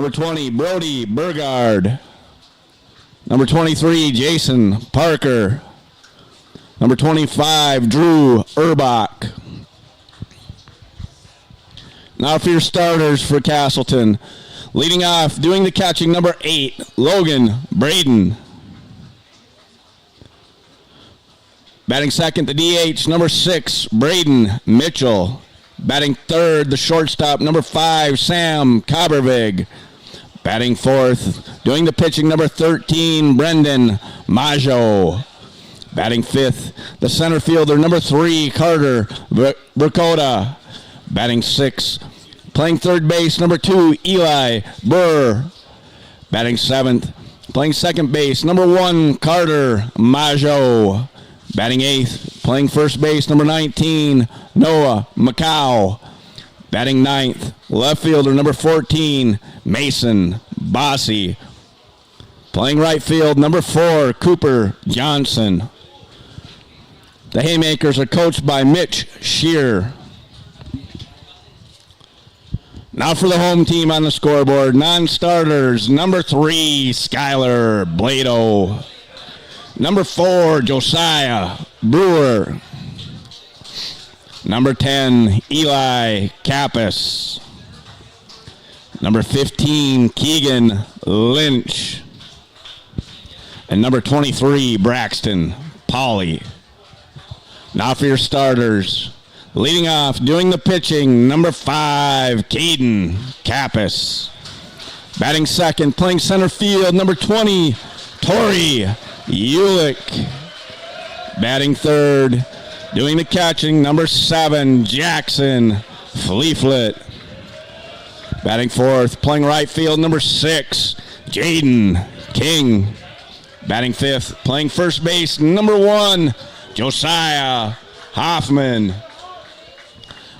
Number 20, Brody Burgard. Number 23, Jason Parker. Number 25, Drew Urbach. Now for your starters for Casselton. Leading off, doing the catching, number 8, Logan Braden. Batting second, the DH, number 6, Braden Mitchell. Batting third, the shortstop, number 5, Sam Kabervig. Batting fourth, doing the pitching, number 13, Brendan Majo. Batting fifth, the center fielder, number 3, Carter Dakota. Batting sixth, playing third base, number 2, Eli Burr. Batting seventh, playing second base, number 1, Carter Majo. Batting eighth, playing first base, number 19, Noah Macau. Batting ninth, left fielder, number 14, Mason Bossy. Playing right field, number 4, Cooper Johnson. The Haymakers are coached by Mitch Shear. Now for the home team on the scoreboard. Non-starters, number 3, Skylar Blado. Number 4, Josiah Brewer. Number 10, Eli Kappas. Number 15, Keegan Lynch. And number 23, Braxton Pauley. Now for your starters. Leading off, doing the pitching, number 5, Caden Kappas. Batting second, playing center field, number 20, Tori Ulick. Batting third, doing the catching, number 7, Jackson Fleeflet. Batting fourth, playing right field, number 6, Jaden King. Batting fifth, playing first base, number 1, Josiah Hoffman.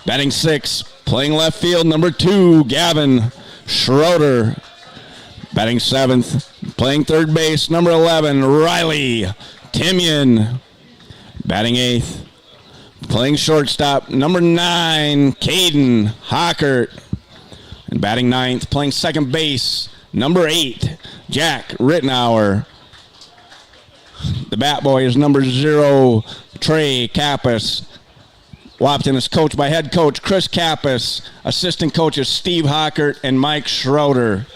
Batting sixth, playing left field, number 2, Gavin Schroeder. Batting seventh, playing third base, number 11, Riley Timian. Batting eighth, playing shortstop, number 9, Caden Hockert. And batting ninth, playing second base, number 8, Jack Rittenauer. The bat boy is number 0, Trey Kappas. Wahpeton is coached by head coach Chris Kappas, assistant coaches Steve Hockert and Mike Schroeder.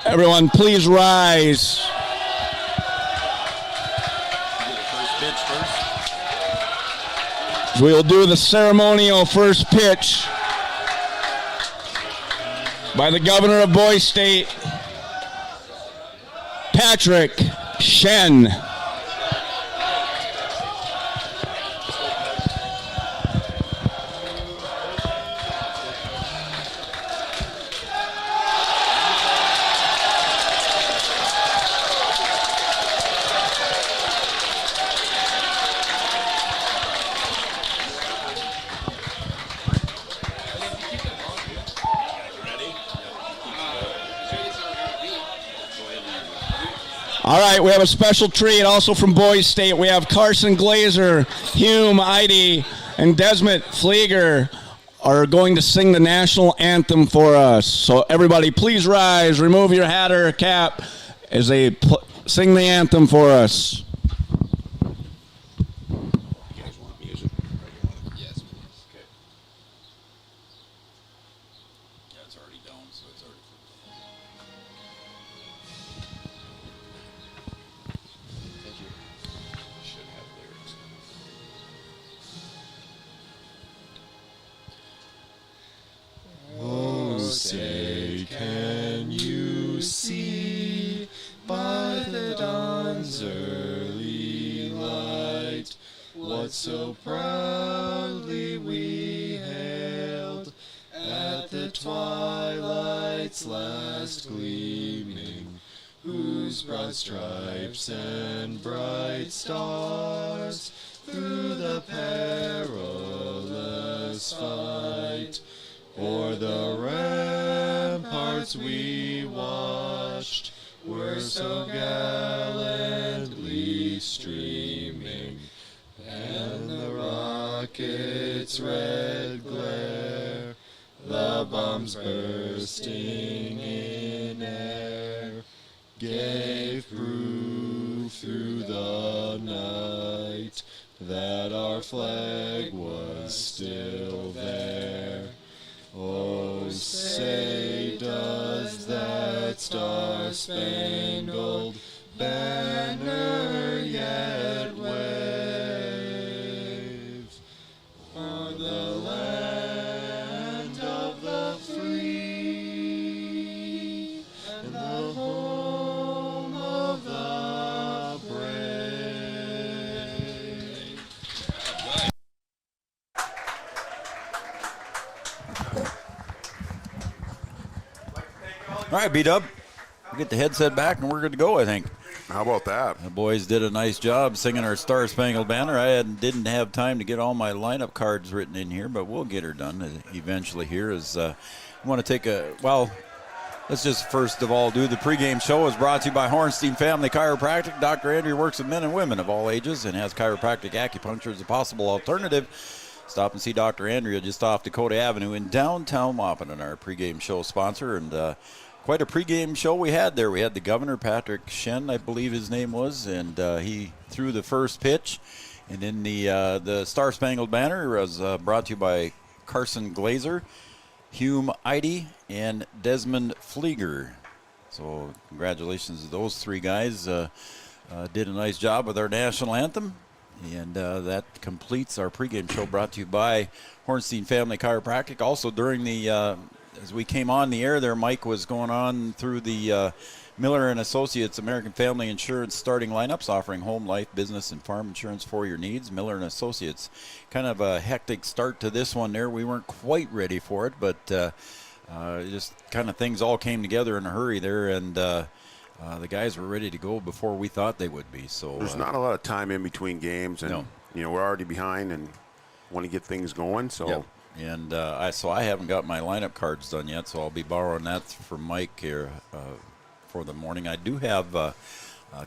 Everyone, please rise. We will do the ceremonial first pitch by the governor of Boise State, Patrick Shen. All right, we have a special treat also from Boise State. We have Carson Glazer, Hume Eide, and Desmond Flieger are going to sing the national anthem for us. So everybody, please rise, remove your hat or cap as they sing the anthem for us. You guys want music? Yes, please. Okay. Yeah, it's already done, so it's already... Oh, say, can you see by the dawn's early light what so proudly we hailed at the twilight's last gleaming, whose broad stripes and bright stars through the perilous fight o'er the ramparts we watched were so gallantly streaming, and the rocket's red glare bombs bursting in air gave proof through the night that our flag was still there. Oh, say does that star-spangled banner yet wave o'er the land of the free and the home of the brave. All right, B-Dub. We'll get the headset back and we're good to go, I think. How about that? The boys did a nice job singing our Star Spangled Banner. I didn't have time to get all my lineup cards written in here, but we'll get her done eventually here. As we want to let's just first of all do the pregame show is brought to you by Hornstein Family Chiropractic. Dr. Andrew works with men and women of all ages and has chiropractic acupuncture as a possible alternative. Stop and see Dr. Andrea just off Dakota Avenue in downtown Wahpeton, our pregame show sponsor. And quite a pregame show we had there. We had the governor, Patrick Shen, I believe his name was, and he threw the first pitch. And then the Star Spangled Banner was brought to you by Carson Glazer, Hume Eide, and Desmond Flieger. So congratulations to those three guys. Did a nice job with our national anthem. And that completes our pregame show brought to you by Hornstein Family Chiropractic. Also during the as we came on the air there, Mike was going on through the Miller and Associates American Family Insurance starting lineups, offering home, life, business, and farm insurance for your needs. Miller and Associates, kind of a hectic start to this one there. We weren't quite ready for it, but just kind of things all came together in a hurry there, and the guys were ready to go before we thought they would be. So there's not a lot of time in between games, and no. We're already behind and want to get things going. So. Yep. And I haven't got my lineup cards done yet, so I'll be borrowing that from Mike here for the morning. I do have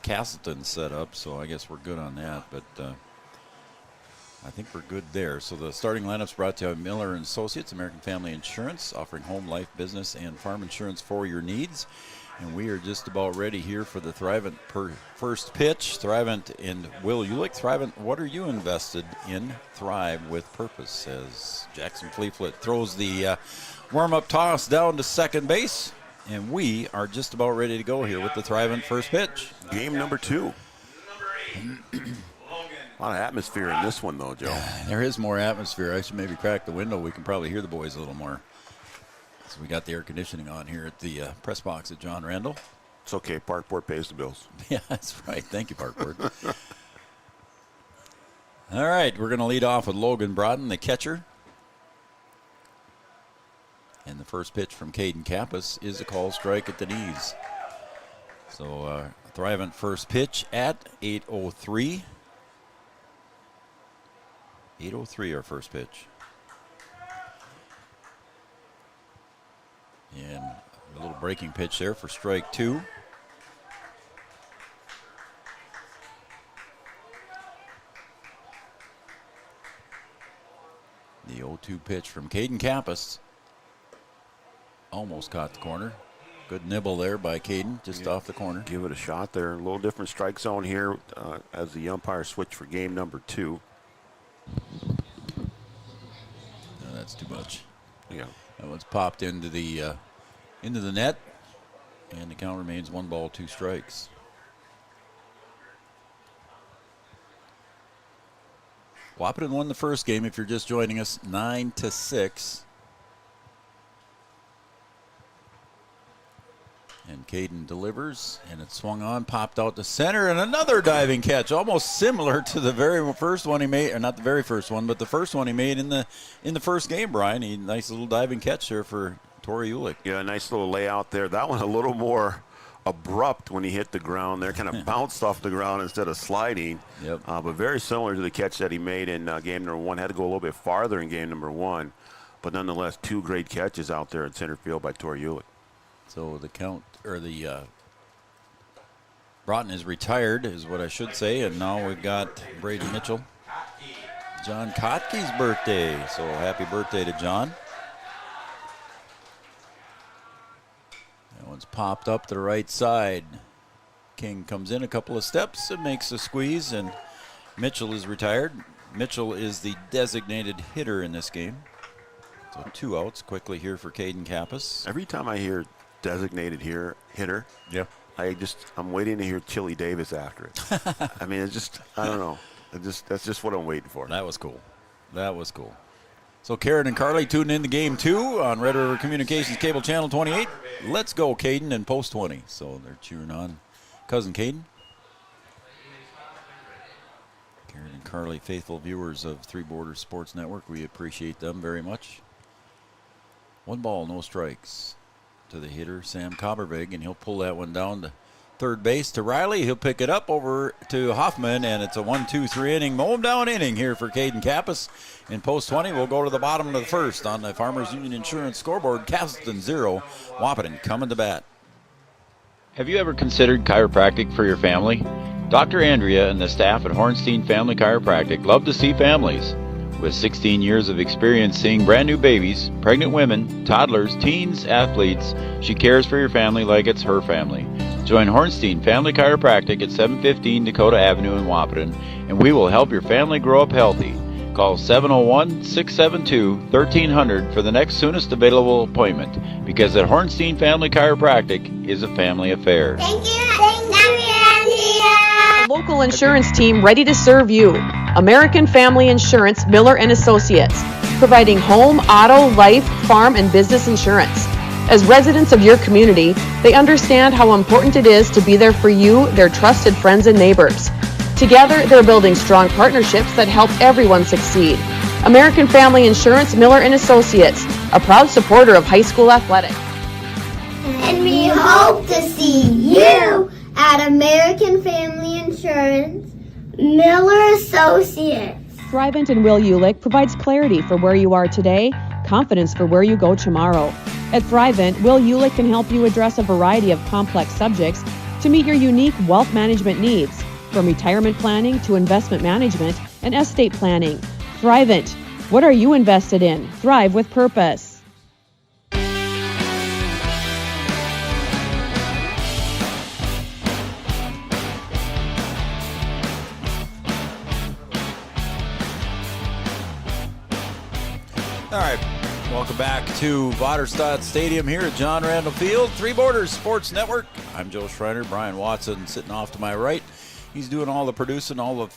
Casselton set up, so I guess we're good on that. But I think we're good there. So the starting lineup's brought to you by Miller and Associates, American Family Insurance, offering home, life, business, and farm insurance for your needs. And we are just about ready here for the Thrivent first pitch. Thrivent and Will Ulick. Thrivent, what are you invested in? Thrive with purpose, as Jackson Fleetfoot throws the warm-up toss down to second base. And we are just about ready to go here with the Thrivent first pitch. Game number 2. A lot of atmosphere in this one, though, Joe. There is more atmosphere. I should maybe crack the window. We can probably hear the boys a little more. So we got the air conditioning on here at the press box at John Randall. It's okay. Parkport pays the bills. Yeah, that's right. Thank you, Parkport. All right, we're going to lead off with Logan Broughton, the catcher. And the first pitch from Caden Kappas is a call strike at the knees. So Thrivent first pitch at 8:03. 8:03 our first pitch. And a little breaking pitch there for strike 2. The 0-2 pitch from Caden Kappas. Almost caught the corner. Good nibble there by Caden, just off the corner. Give it a shot there. A little different strike zone here as the umpire switched for game number 2. No, that's too much. Yeah. That one's popped into the net, and the count remains 1 ball, 2 strikes. Wahpeton won the first game, if you're just joining us, 9-6. And Caden delivers, and it swung on, popped out to center, and another diving catch, almost similar to the very first one he made, or not the very first one, but the first one he made in the first game, Brian. Nice little diving catch there for Tori Ulick. Yeah, nice little layout there. That one a little more abrupt when he hit the ground there, kind of bounced off the ground instead of sliding. Yep. But very similar to the catch that he made in game number 1. Had to go a little bit farther in game number 1, but nonetheless, 2 great catches out there in center field by Tori Ulick. So the count, or the Broughton is retired, is what I should say, and now we've got Brady Mitchell. John Kotke's birthday, so happy birthday to John. popped up to the right side. King comes in a couple of steps and makes a squeeze, and Mitchell is retired. Mitchell is the designated hitter in this game. So 2 outs quickly here for Caden Kappas. Every time I hear designated hitter, Yeah. I'm waiting to hear Chili Davis after it. I mean, it's just, I don't know. That's just what I'm waiting for. That was cool. That was cool. So Karen and Carly tuned in to game 2 on Red River Communications Cable Channel 28. Let's go, Caden, and post 20. So they're cheering on cousin Caden. Karen and Carly, faithful viewers of Three Borders Sports Network. We appreciate them very much. 1 ball, no strikes to the hitter, Sam Cobbervig, and he'll pull that one down to third base to Riley. He'll pick it up over to Hoffman, and it's a 1-2-3 inning, mow him down inning here for Caden Kappas. In post 20, we'll go to the bottom of the first on the Farmers Union Insurance scoreboard. Casselton 0, Wahpeton coming to bat. Have you ever considered chiropractic for your family? Dr. Andrea and the staff at Hornstein Family Chiropractic love to see families. With 16 years of experience seeing brand new babies, pregnant women, toddlers, teens, athletes, she cares for your family like it's her family. Join Hornstein Family Chiropractic at 715 Dakota Avenue in Wahpeton, and we will help your family grow up healthy. Call 701-672-1300 for the next soonest available appointment, because at Hornstein Family Chiropractic is a family affair. Thank you, Andrea. A local insurance team ready to serve you. American Family Insurance, Miller and Associates, providing home, auto, life, farm, and business insurance. As residents of your community, they understand how important it is to be there for you, their trusted friends and neighbors. Together, they're building strong partnerships that help everyone succeed. American Family Insurance, Miller and Associates, a proud supporter of high school athletics. And we hope to see you at American Family Insurance, Miller Associates. Thrivent and Will Ulick provides clarity for where you are today, confidence for where you go tomorrow. At Thrivent, Will Ulick can help you address a variety of complex subjects to meet your unique wealth management needs, from retirement planning to investment management and estate planning. Thrivent. What are you invested in? Thrive with purpose. All right, welcome back to Vaterstad Stadium here at John Randall Field, Three Borders Sports Network. I'm Joe Schreiner. Brian Watson sitting off to my right. He's doing all the producing, all the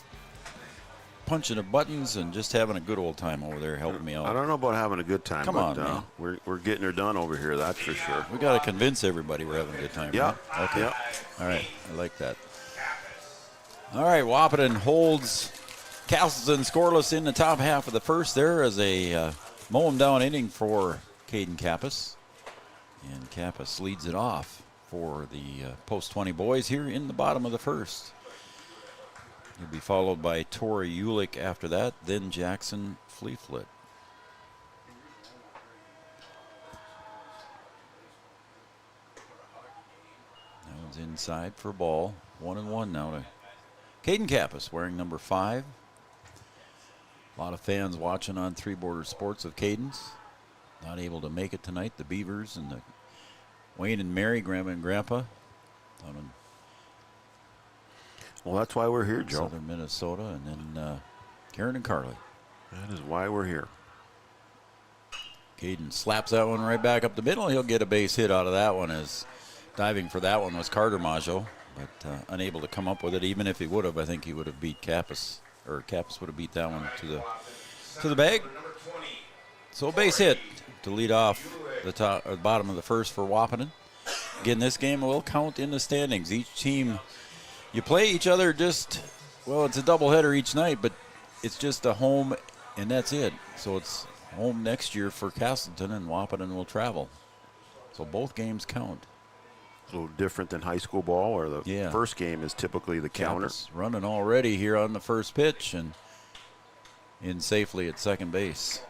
punching of buttons, and just having a good old time over there, helping me out. I don't know about having a good time. Come on, man. We're getting her done over here, that's for sure. We got to convince everybody we're having a good time. Yeah. Right? Okay. Yeah. All right. I like that. All right. Wahpeton holds Casselton scoreless in the top half of the first there as a mow him down inning for Caden Kappas. And Kappas leads it off for the post 20 boys here in the bottom of the first. He'll be followed by Tori Ulick after that, then Jackson Fleeflet. That one's inside for a ball. 1-1 now to Caden Kappas, wearing number 5. A lot of fans watching on Three Borders Sports of Caden's. Not able to make it tonight. The Beavers and the Wayne and Mary, Grandma and Grandpa, down in Well, that's why we're here, Joe. Southern Minnesota, and then Karen and Carly. That is why we're here. Caden slaps that one right back up the middle. He'll get a base hit out of that one, as diving for that one was Carter Maggio, but unable to come up with it. Even if he would have, I think he would have beat Kappas, or Kappas would have beat that one to the bag. So a base hit to lead off the top or the bottom of the first for Wahpeton. Again, this game will count in the standings. Each team, you play each other just, well, it's a doubleheader each night, but it's just a home, and that's it. So it's home next year for Casselton, and Wahpeton will travel. So both games count. A little different than high school ball, or the first game is typically the counter. Kappas running already here on the first pitch and in safely at second base.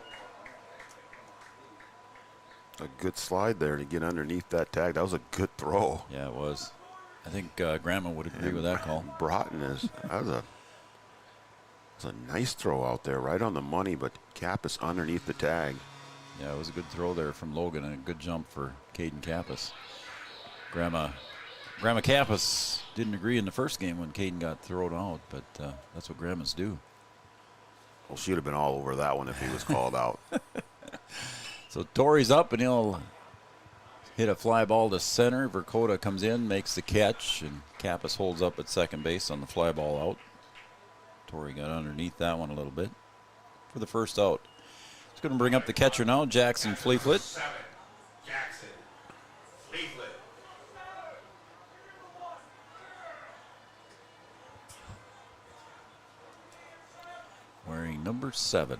A good slide there to get underneath that tag. That was a good throw. Yeah, it was. I think Grandma would agree with that call. Broughton that was a nice throw out there, right on the money, but Kappas underneath the tag. Yeah, it was a good throw there from Logan and a good jump for Caden Kappas. Grandma Kappas didn't agree in the first game when Caden got thrown out, but that's what grandmas do. Well, she would have been all over that one if he was called out. So Torrey's up, and he'll hit a fly ball to center. Dakota comes in, makes the catch, and Kappas holds up at second base on the fly ball out. Torrey got underneath that one a little bit for the first out. It's going to bring up the catcher now, Jackson Fleetfoot. Jackson Fleetfoot. Wearing number 7.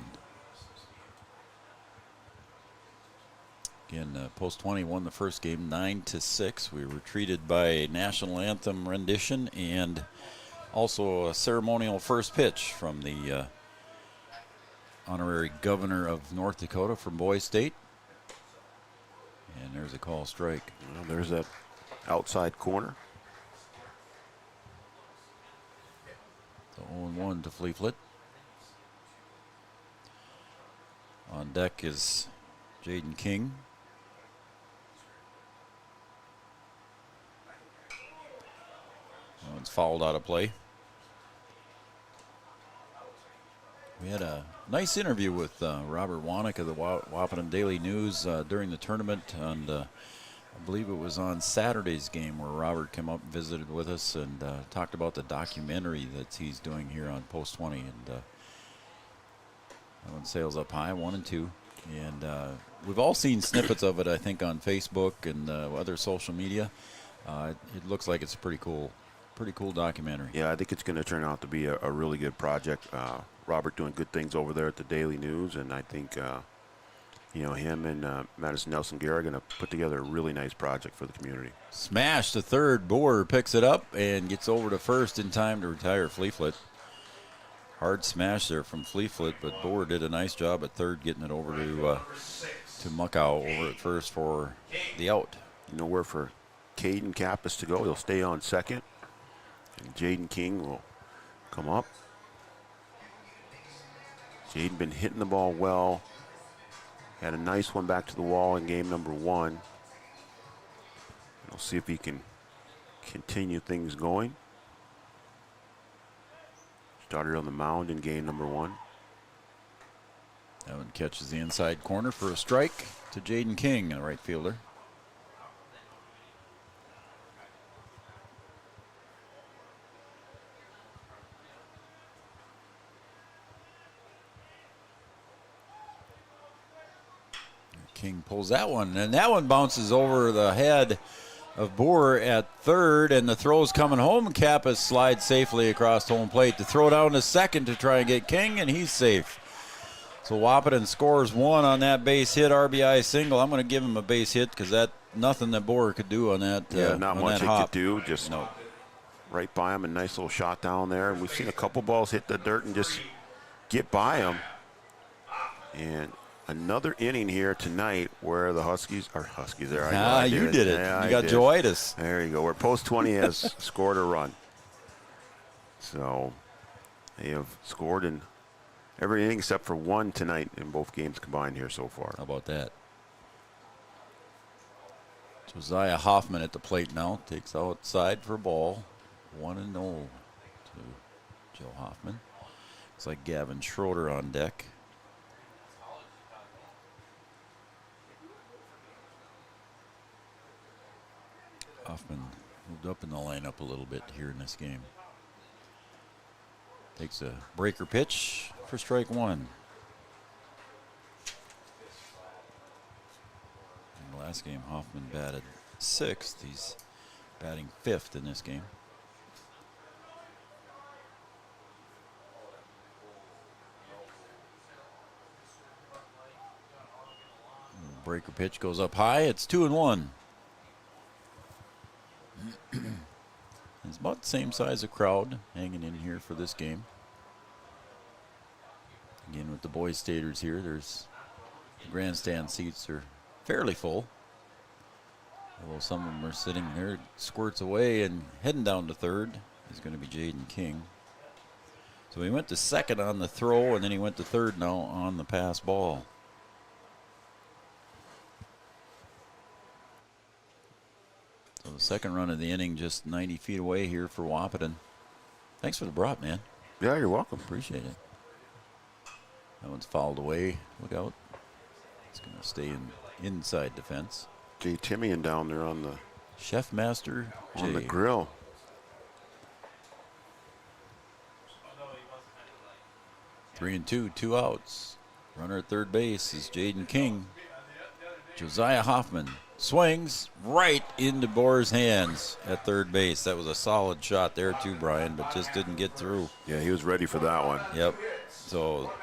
Again, Post 20 won the first game 9-6. We were treated by a national anthem rendition and also a ceremonial first pitch from the honorary governor of North Dakota from Boise State. And there's a call strike. Well, there's that outside corner. So 0-1 to Fleetfoot. On deck is Jaden King. That one's fouled out of play. We had a nice interview with Robert Wanick of the Wahpeton Daily News during the tournament, and I believe it was on Saturday's game where Robert came up and visited with us and talked about the documentary that he's doing here on Post 20. And that one sails up high, 1 and 2. And we've all seen snippets of it, I think, on Facebook and other social media. It looks like it's a pretty cool documentary. Yeah, I think it's going to turn out to be a really good project. Robert doing good things over there at the Daily News, and I think him and Madison Nelson Gare are going to put together a really nice project for the community. Smash to third. Boer picks it up and gets over to first in time to retire Fleetfoot. Hard smash there from Fleetfoot, but Boer did a nice job at third, getting it over to Muckow over at first for the out. Nowhere for Caden Kappas to go. He'll stay on second, and Jaden King will come up. Jaden been hitting the ball well. Had a nice one back to the wall in game number 1. We'll see if he can continue things going. Started on the mound in game number 1. That one catches the inside corner for a strike to Jaden King, a right fielder. King pulls that one, and that one bounces over the head of Boer at third, and the throw's coming home, and Kappas slides safely across home plate to throw down to second to try and get King, and he's safe. So Wahpeton scores 1 on that base hit, RBI single. I'm going to give him a base hit because that nothing that Boer could do on that. Not on much that he hop. could do. Just right by him, a nice little shot down there. And we've seen a couple balls hit the dirt and just get by him. And another inning here tonight where the Huskies there. You did it. Yeah, you got Joitis. There you go. Where Post 20 has scored a run. So they have scored in every inning except for 1 tonight in both games combined here so far. How about that? Josiah Hoffman at the plate now. Takes outside for a ball. 1-0 to Joe Hoffman. Looks like Gavin Schroeder on deck. Hoffman moved up in the lineup a little bit here in this game. Takes a breaker pitch for strike 1. In the last game, Hoffman batted 6th. He's batting 5th in this game. Breaker pitch goes up high. It's 2-1. It's about the same size of crowd hanging in here for this game. Again, with the Boise Staters here, there's the grandstand seats are fairly full. Although some of them are sitting there squirts away, and heading down to third is going to be Jaden King. So he went to second on the throw, and then he went to third now on the pass ball. So The second run of the inning just 90 feet away here for Wahpeton. Thanks for the brought, man. Yeah, you're welcome. Appreciate it. That one's fouled away. Look out. It's going to stay in inside defense. Jay Timian down there on the Chef Master Jay. on the grill. 3-2, 2 outs. Runner at third base is Jaden King. Josiah Hoffman swings right into Boer's hands at third base. That was a solid shot there too, Brian, but just didn't get through. Yeah, he was ready for that one. Yep. So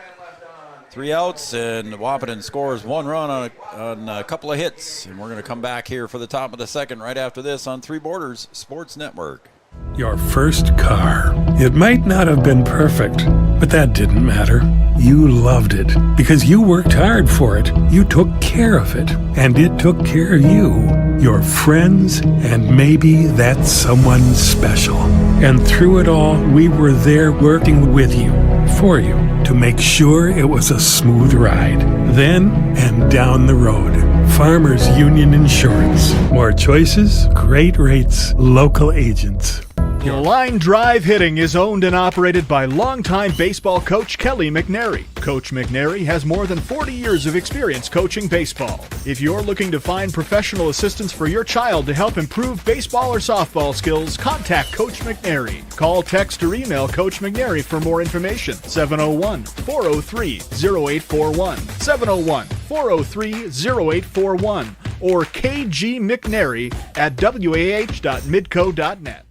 3 outs, and Wahpeton scores 1 run on a couple of hits. And we're going to come back here for the top of the second right after this on Three Borders Sports Network. Your first car. It might not have been perfect, but that didn't matter. You loved it because you worked hard for it. You took care of it, and it took care of you, your friends, and maybe that someone special. And through it all, we were there working with you, for you, to make sure it was a smooth ride. Then and down the road. Farmers Union Insurance. More choices, great rates, local agents. Line Drive Hitting is owned and operated by longtime baseball coach Kelly McNary. Coach McNary has more than 40 years of experience coaching baseball. If you're looking to find professional assistance for your child to help improve baseball or softball skills, contact Coach McNary. Call, text, or email Coach McNary for more information. 701-403-0841. 701-403-0841. Or kgmcnary@wah.midco.net.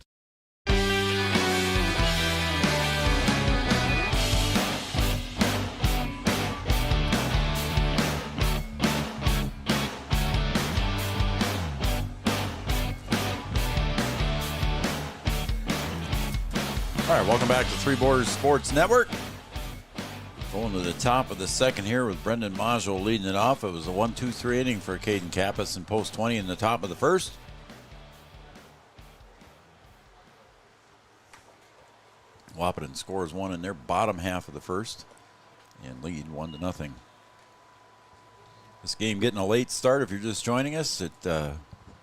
All right, welcome back to Three Borders Sports Network. Going to the top of the second here with Brendan Maggio leading it off. It was a 1-2-3 inning for Caden Kappas in post 20 in the top of the first. Wahpeton scores 1 in their bottom half of the first and lead 1-0. This game getting a late start if you're just joining us.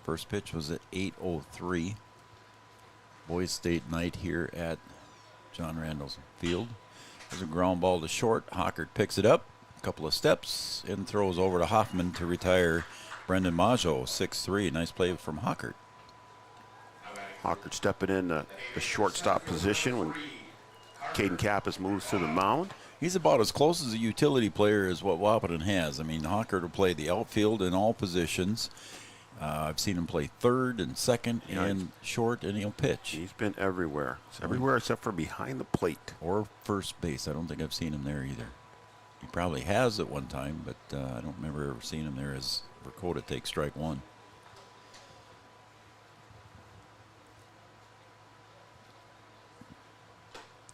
First pitch was at 8:03. Boys State night here at John Randall's Field. There's a ground ball to short. Hockert picks it up, a couple of steps, and throws over to Hoffman to retire Brendan Maggio, 6-3. Nice play from Hockert. Hockert stepping in the shortstop position when Caden Kappas moves to the mound. He's about as close as a utility player as what Wahpeton has. I mean, Hockert will play the outfield in all positions. I've seen him play third and second and short, and he'll pitch. He's been everywhere. Everywhere except for behind the plate. Or first base. I don't think I've seen him there either. He probably has at one time, but I don't remember ever seeing him there as Dakota takes strike one.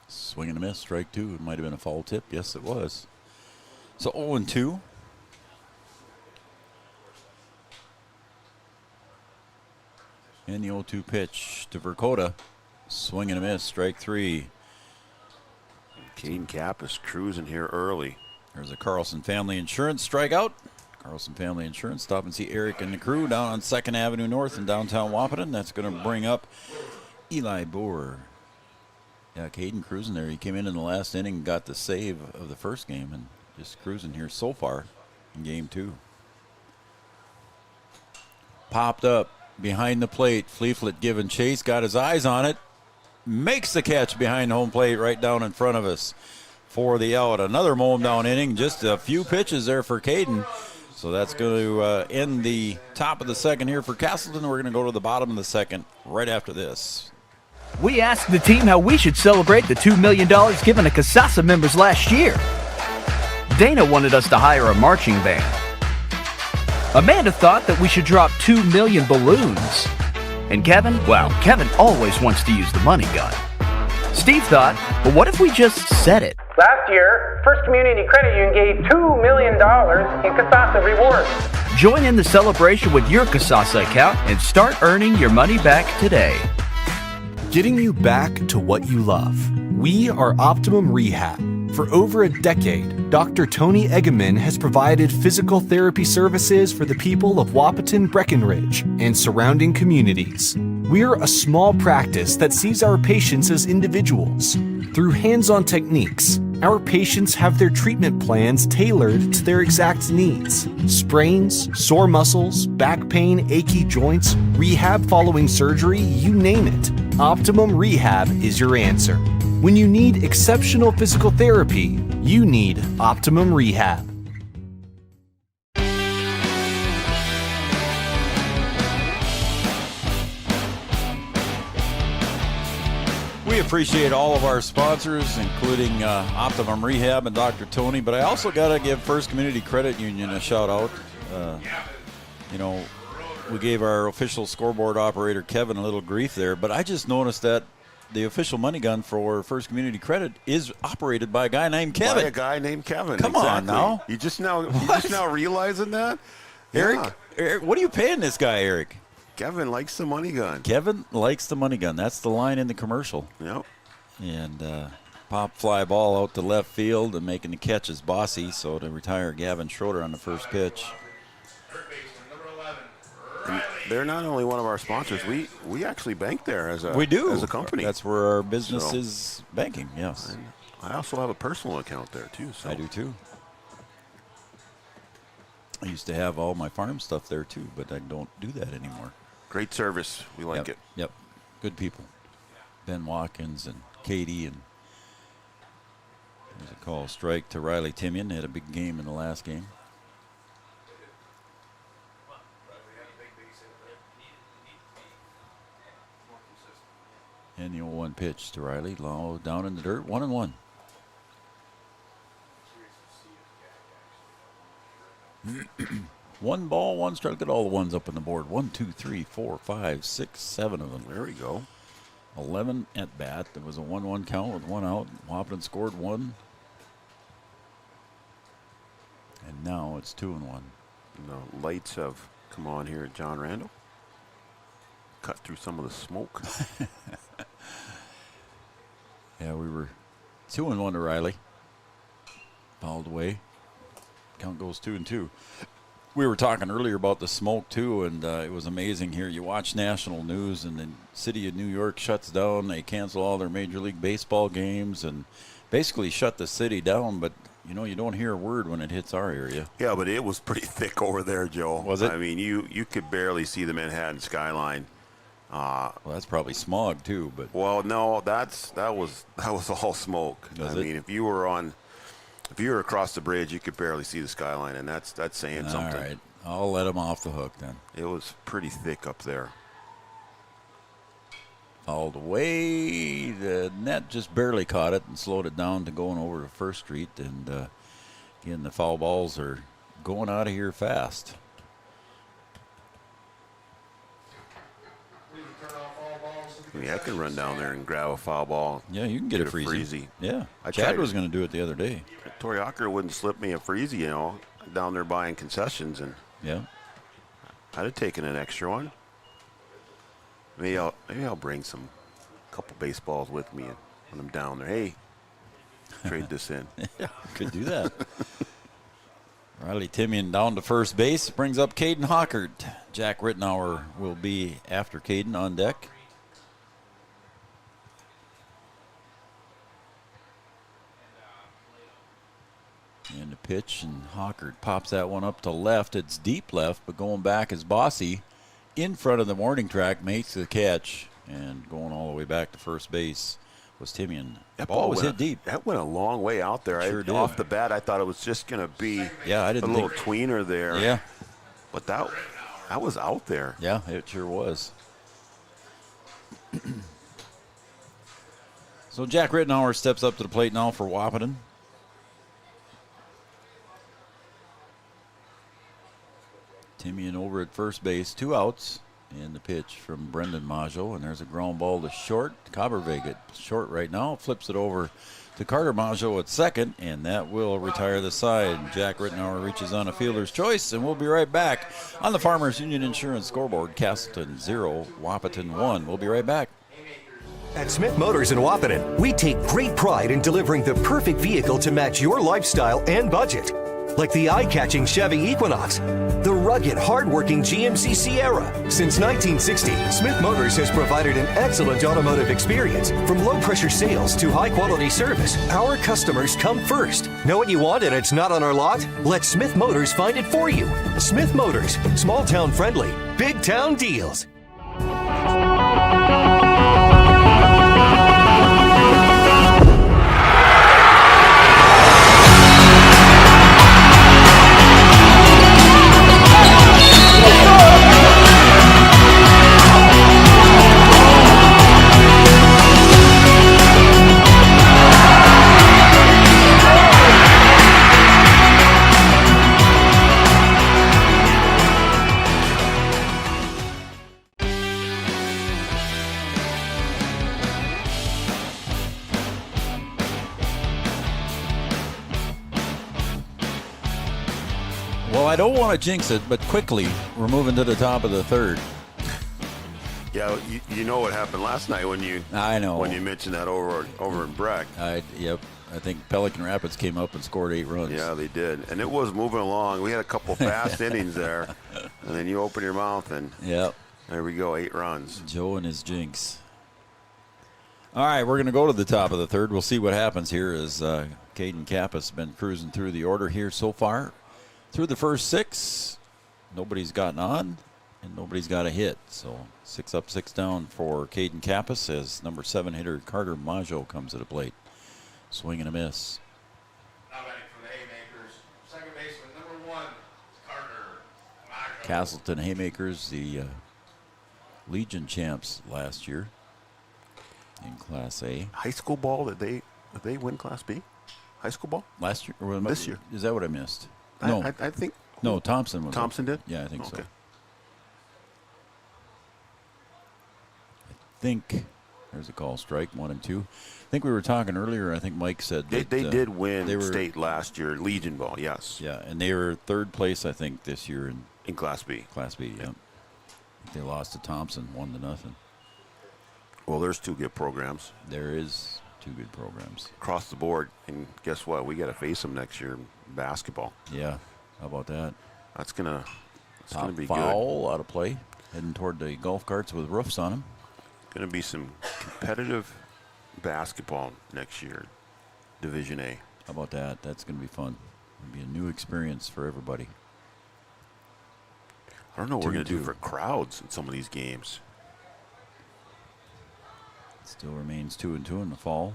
Swing and a miss, strike two. It might have been a foul tip. Yes, it was. So 0-2. And the 0-2 pitch to Dakota. Swing and a miss, strike three. Caden Kappas cruising here early. There's a Carlson Family Insurance strikeout. Carlson Family Insurance. Stop and see Eric and the crew down on 2nd Avenue North in downtown Wahpeton. That's going to bring up Eli Boer. Yeah, Caden cruising there. He came in the last inning and got the save of the first game and just cruising here so far in game 2. Popped up behind the plate. Fleeflet giving chase. Got his eyes on it. Makes the catch behind home plate right down in front of us for the out. Another mow him down inning. Just a few pitches there for Caden. So that's going to end the top of the second here for Casselton. We're going to go to the bottom of the second right after this. We asked the team how we should celebrate the $2 million given to Casasa members last year. Dana wanted us to hire a marching band. Amanda thought that we should drop 2 million balloons. And Kevin, well, Kevin always wants to use the money gun. Steve thought, well, what if we just said it? Last year, First Community Credit Union gave $2 million in Casasa rewards. Join in the celebration with your Casasa account and start earning your money back today. Getting you back to what you love. We are Optimum Rehab. For over a decade, Dr. Tony Eggeman has provided physical therapy services for the people of Wahpeton, Breckenridge, and surrounding communities. We're a small practice that sees our patients as individuals. Through hands-on techniques, our patients have their treatment plans tailored to their exact needs. Sprains, sore muscles, back pain, achy joints, rehab following surgery, you name it. Optimum Rehab is your answer. When you need exceptional physical therapy, you need Optimum Rehab. We appreciate all of our sponsors, including Optimum Rehab and Dr. Tony, but I also got to give First Community Credit Union a shout out. We gave our official scoreboard operator, Kevin, a little grief there, but I just noticed that the official money gun for First Community Credit is operated by a guy named Kevin. By a guy named Kevin. Come on now. You just now realizing that? Eric, what are you paying this guy, Eric? Kevin likes the money gun. Kevin likes the money gun. That's the line in the commercial. Yep. And pop fly ball out to left field, and making the catch is Bossy, so to retire Gavin Schroeder on the first pitch. And they're not only one of our sponsors. We actually bank there as a company. That's where our business is banking. Yes. And I also have a personal account there too. So. I do too. I used to have all my farm stuff there too, but I don't do that anymore. Great service. We like it. Yep. Good people. Ben Watkins and Katie, and there's a call strike to Riley Timian. They had a big game in the last game. And the 0-1 pitch to Riley, low down in the dirt, 1-1. One ball, one strike. Look at all the ones up on the board. 1, 2, 3, 4, 5, 6, 7 of them. There we go. 11 at bat. There was a 1-1 count with one out. Wahpeton scored one. And now it's 2-1. The lights have come on here at John Randall. Cut through some of the smoke. Yeah, we were 2-1 to Riley. Fouled away. Count goes 2-2. We were talking earlier about the smoke too, and it was amazing here. You watch national news, and the city of New York shuts down. They cancel all their Major League Baseball games and basically shut the city down. But you don't hear a word when it hits our area. Yeah, but it was pretty thick over there, Joe. Was it? I mean, you could barely see the Manhattan skyline. Well, that's probably smog too. But no, that was all smoke. Mean, if you were across the bridge, you could barely see the skyline, and that's saying something. All right, I'll let him off the hook then. It was pretty thick up there. Fouled away. The net just barely caught it and slowed it down to going over to First Street. And again, the foul balls are going out of here fast. I can run down there and grab a foul ball. Yeah, you can get a freezy. Yeah, Chad was going to do it the other day. Tori Ocker wouldn't slip me a freezy, down there buying concessions, and yeah, I'd have taken an extra one. Maybe I'll bring a couple baseballs with me and when I'm down there. Hey, trade this in. Yeah, could do that. Riley Timian down to first base, brings up Caden Hockert. Jack Rittenauer will be after Caden on deck. And the pitch, and Hockert pops that one up to left. It's deep left, but going back is Bossy. In front of the warning track, makes the catch, and going all the way back to first base was Timian. That ball was hit deep. That went a long way out there. Sure did. Off the bat, I thought it was just going to be a little tweener there. Yeah. But that was out there. Yeah, it sure was. So Jack Rittenauer steps up to the plate now for Wahpeton. Timian over at first base, 2 outs, and the pitch from Brendan Maggio, and there's a ground ball to short. Coppervig at short right now, flips it over to Carter Maggio at second, and that will retire the side. Jack Rittenauer reaches on a fielder's choice, and we'll be right back on the Farmers Union Insurance scoreboard. Casselton 0, Wahpeton 1. We'll be right back. At Smith Motors in Wahpeton, we take great pride in delivering the perfect vehicle to match your lifestyle and budget. Like the eye-catching Chevy Equinox, the rugged, hard-working GMC Sierra. Since 1960, Smith Motors has provided an excellent automotive experience. From low-pressure sales to high-quality service, our customers come first. Know what you want and it's not on our lot? Let Smith Motors find it for you. Smith Motors, small-town friendly, big-town deals. Well, I don't want to jinx it, but quickly, we're moving to the top of the third. Yeah, you know what happened last night when you mentioned that over in Breck. Yep. I think Pelican Rapids came up and scored 8 runs. Yeah, they did. And it was moving along. We had a couple fast innings there. And then you open your mouth and there we go, 8 runs. Joe and his jinx. All right, we're going to go to the top of the third. We'll see what happens here as Caden Kappas has been cruising through the order here so far. Through the first 6, nobody's gotten on and nobody's got a hit. So 6 up, 6 down for Caden Kappas as number 7 hitter Carter Maggio comes to the plate. Swing and a miss. Now batting for the Haymakers, second baseman number 1, Carter Maggio. Casselton Haymakers, the Legion champs last year in Class A. High school ball, did they win Class B? High school ball? Last year? Or this year. Is that what I missed? No. I think. No, Thompson was. Thompson did? Yeah, I think so. Okay. I think there's a call strike, 1 and 2. I think we were talking earlier. I think Mike said they did win they were, state last year, Legion ball, yes. Yeah, and they were 3rd place, I think, this year in Class B. Class B, yeah. They lost to Thompson, 1-0. Well, there's 2 good programs. There is 2 good programs across the board, and guess what? We got to face them next year in basketball. Yeah, how about that? That's gonna be foul good. Out of play, heading toward the golf carts with roofs on them. Going to be some competitive basketball next year, Division A. How about that? That's going to be fun. It'll be a new experience for everybody. I don't know what we're going to do for crowds in some of these games. Still remains 2 and 2 in the fall.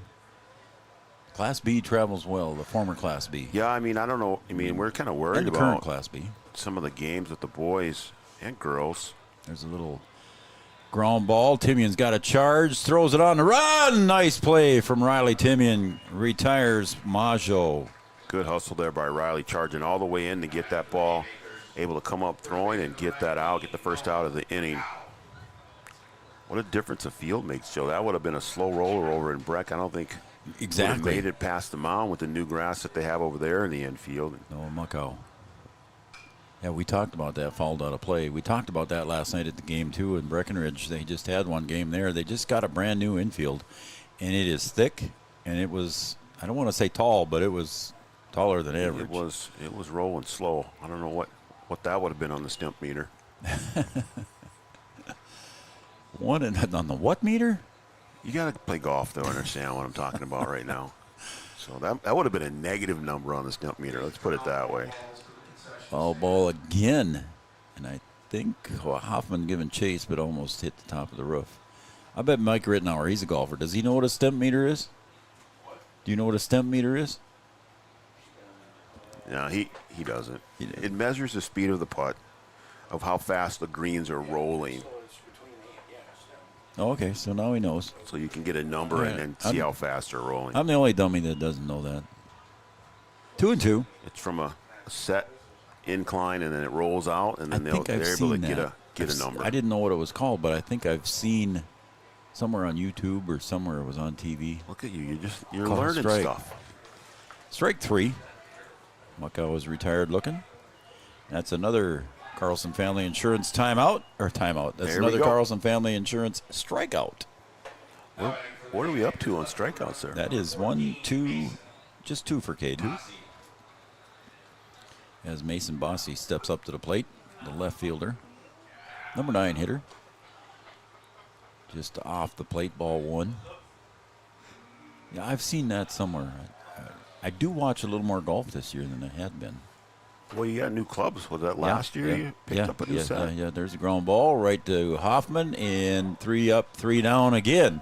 Class B travels well, the former Class B. Yeah, I mean, I don't know. I mean, we're kind of worried about current Class B. Some of the games with the boys and girls. There's a little ground ball. Timian's got a charge, throws it on the run. Nice play from Riley Timian. Retires Maggio. Good hustle there by Riley, charging all the way in to get that ball. Able to come up throwing and get that out, get the first out of the inning. What a difference a field makes, Joe. That would have been a slow roller over in Breck. I don't think exactly would have made it past the mound with the new grass that they have over there in the infield. No, Mucko. Yeah, we talked about that, fouled out of play. We talked about that last night at the game, too, in Breckenridge. They just had one game there. They just got a brand new infield, and it is thick, and it was, I don't want to say tall, but it was taller than average. It was rolling slow. I don't know what that would have been on the stimp meter. On the what meter? You got to play golf to understand what I'm talking about right now. So that would have been a negative number on the stimp meter. Let's put it that way. Foul ball again. And I think Hoffman giving chase, but almost hit the top of the roof. I bet Mike Rittenauer, he's a golfer. Does he know what a stimp meter is? Do you know what a stimp meter is? No, he doesn't. It measures the speed of the putt, of how fast the greens are rolling. Oh, okay, so now he knows. So you can get a number and then see how fast they're rolling. I'm the only dummy that doesn't know that. 2 and 2. It's from a set incline, and then it rolls out, and then they're able to get a number. I didn't know what it was called, but I think I've seen somewhere on YouTube or somewhere it was on TV. Look at you. You're learning stuff. Strike 3. Mucko was retired looking. That's another Carlson Family Insurance timeout. That's another Carlson Family Insurance strikeout. What are we up to on strikeouts there? That is 1, 2, just 2 for Caden. As Mason Bossy steps up to the plate, the left fielder. Number 9 hitter. Just off the plate, ball 1. Yeah, I've seen that somewhere. I do watch a little more golf this year than I had been. Well, you got new clubs. Was that last year you picked up a new set? Yeah, there's a ground ball right to Hoffman, and 3 up, 3 down again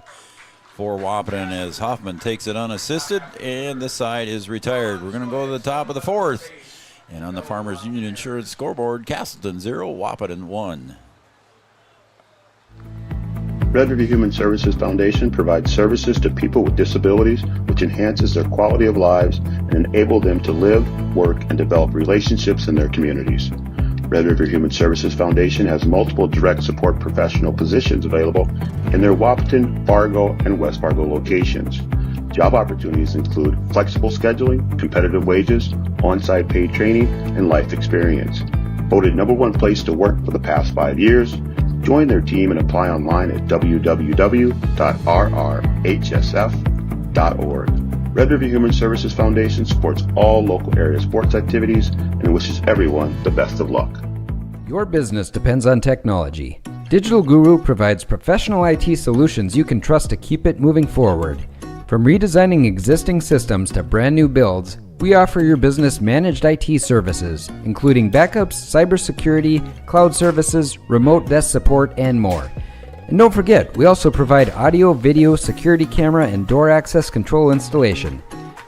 for Wahpeton as Hoffman takes it unassisted, and the side is retired. We're going to go to the top of the 4th. And on the Farmers Union Insurance scoreboard, Casselton 0, Wahpeton 1. Red River Human Services Foundation provides services to people with disabilities, which enhances their quality of lives and enable them to live, work, and develop relationships in their communities. Red River Human Services Foundation has multiple direct support professional positions available in their Wahpeton, Fargo, and West Fargo locations. Job opportunities include flexible scheduling, competitive wages, on-site paid training, and life experience. Voted #1 place to work for the past 5 years, join their team and apply online at www.rrhsf.org. Red River Human Services Foundation supports all local area sports activities and wishes everyone the best of luck. Your business depends on technology. Digital Guru provides professional IT solutions you can trust to keep it moving forward. From redesigning existing systems to brand new builds, we offer your business managed IT services, including backups, cybersecurity, cloud services, remote desk support, and more. And don't forget, we also provide audio, video, security camera, and door access control installation.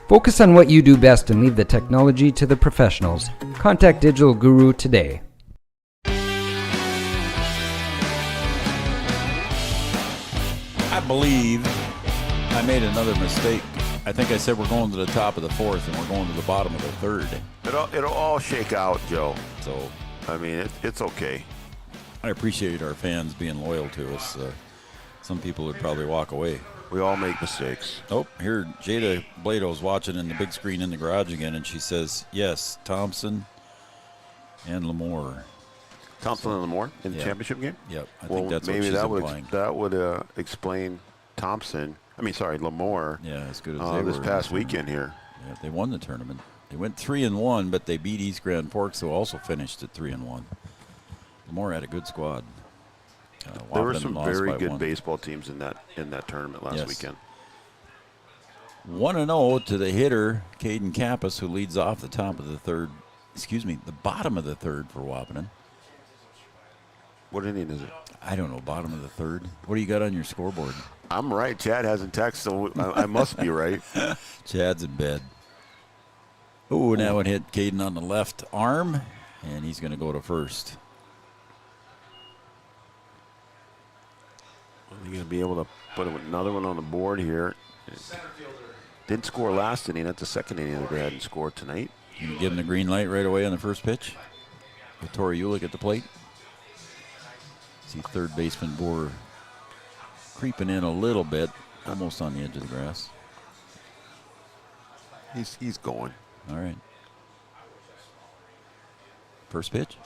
Focus on what you do best and leave the technology to the professionals. Contact Digital Guru today. I believe I made another mistake. I think I said we're going to the top of the 4th and we're going to the bottom of the 3rd. It'll all shake out, Joe. So, I mean, it's okay. I appreciate our fans being loyal to us. Some people would probably walk away. We all make mistakes. Oh, here Jada Blado's watching in the big screen in the garage again, and she says, yes, Thompson and Lamore. Thompson and Lamore in the championship game? Yep, I think that's maybe what she's implying. That would explain Lamore. Yeah, as good as they were this past weekend here. Yeah, they won the tournament. They went 3-1, but they beat East Grand Forks, who also finished at 3-1. Lamore had a good squad. There were some very good baseball teams in that tournament last weekend. 1-0 to the hitter, Caden Kappas, who leads off the bottom of the 3rd for Wahpeton. What inning is it? I don't know, bottom of the 3rd. What do you got on your scoreboard? I'm right. Chad hasn't texted, so I must be right. Chad's in bed. Ooh, now it hit Caden on the left arm, and he's going to go to first. Are you going to be able to put another one on the board here? Didn't score last inning. That's the second inning that they hadn't scored tonight. You give him the green light right away on the first pitch. With Tori Ulick at the plate. See third baseman Boer creeping in a little bit, almost on the edge of the grass. He's going. All right. First pitch.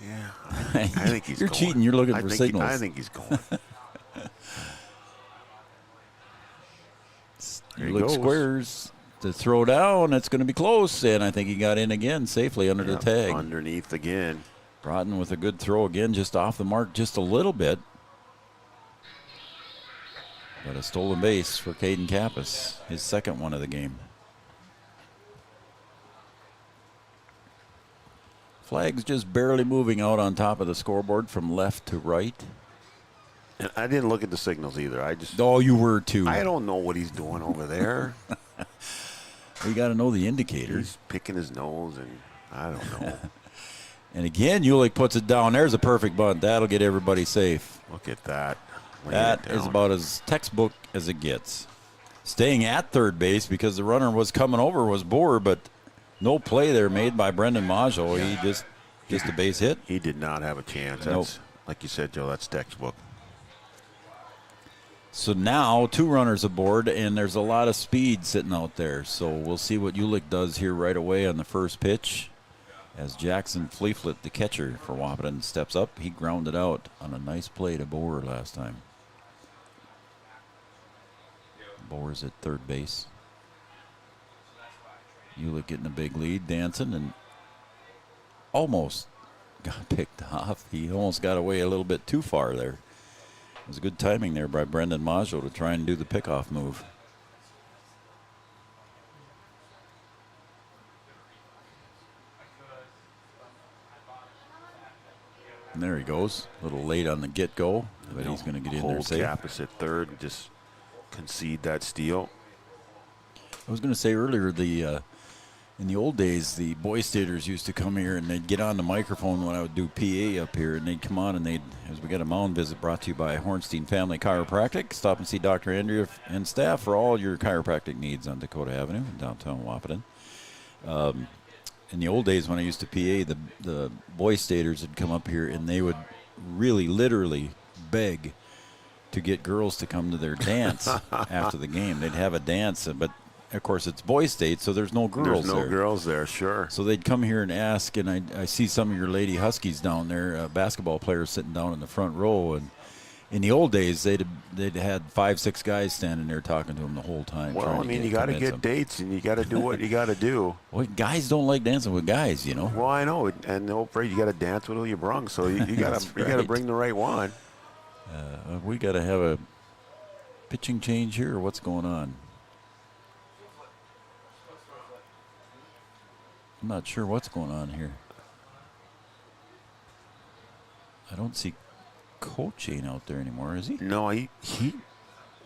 Yeah, I think he's You're going. cheating. You're looking for signals. I think he's going. Ulick squares to throw down. It's going to be close, and I think he got in again safely under the tag. Underneath again. Broughton with a good throw again, just off the mark just a little bit. But a stolen base for Caden Kappas, his second one of the game. Flag's just barely moving out on top of the scoreboard from left to right. And I didn't look at the signals either. Oh, you were too. I don't know what he's doing over there. You got to know the indicators. He's picking his nose, and I don't know. And again, Ulick puts it down. There's a perfect bunt. That'll get everybody safe. Look at that. That is about as textbook as it gets. Staying at third base because the runner was coming over was Boer, but no play there made by Brendan Maggio. He just a base hit. He did not have a chance. That's, like you said, Joe, that's textbook. So now 2 runners aboard, and there's a lot of speed sitting out there. So we'll see what Ulick does here right away on the first pitch. As Jackson Fleeflet, the catcher for Wahpeton, steps up. He grounded out on a nice play to Boer last time. Bowers at third base. Ulick getting a big lead, dancing, and almost got picked off. He almost got away a little bit too far there. It was good timing there by Brendan Maggio to try and do the pickoff move. And there he goes. A little late on the get-go, but he's going to get in there safe. Capus at third and just concede that steal. I was going to say earlier, in the old days, the Boy Staters used to come here and they'd get on the microphone when I would do PA up here, and they'd come on and as we got a mound visit brought to you by Hornstein Family Chiropractic. Stop and see Dr. Andrea and staff for all your chiropractic needs on Dakota Avenue in downtown Wahpeton. In the old days when I used to PA, the Boy Staters would come up here and they would really literally beg to get girls to come to their dance after the game. They'd have a dance, but of course it's Boy State, so there's no girls there. There's no girls there, sure. So they'd come here and ask, and I see some of your Lady Huskies down there, basketball players sitting down in the front row, and in the old days, they'd had 5-6 guys standing there talking to them the whole time. Well, I mean, you got to get dates, and you got to do what you got to do. Well, guys don't like dancing with guys, you know. Well, I know, and they're afraid you got to dance with who you brung, so you got to bring the right one. We got to have a pitching change here, or what's going on? I'm not sure what's going on here. I don't see Coach ain't out there anymore, is he? No, he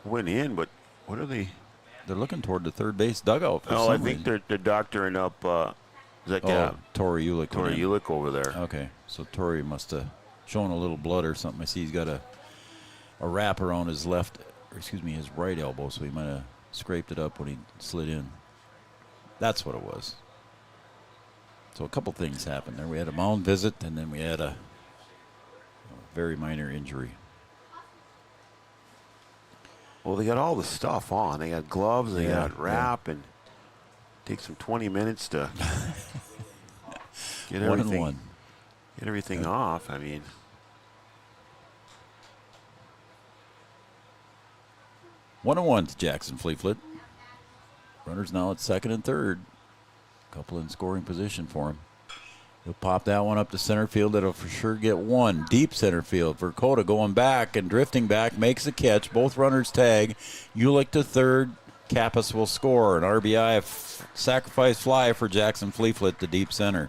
went in, but what are they? They're looking toward the third base dugout. I think they're doctoring up. Torrey Ulick. Torrey Ulick over there. Okay, so Torrey must have shown a little blood or something. I see he's got a wrap around his his right elbow, so he might have scraped it up when he slid in. That's what it was. So a couple things happened there. We had a mound visit, and then we had a very minor injury. Well, they got all the stuff on. They got gloves, they got wrap, and it takes them 20 minutes to get everything off. I mean, one and one to Jackson Fleetfoot. Runners now at second and third. Couple in scoring position for him. He'll pop that one up to center field. That'll for sure get one. Deep center field. Dakota going back and drifting back. Makes a catch. Both runners tag. Ulick to third. Kappas will score. An RBI sacrifice fly for Jackson Fleetfoot to deep center.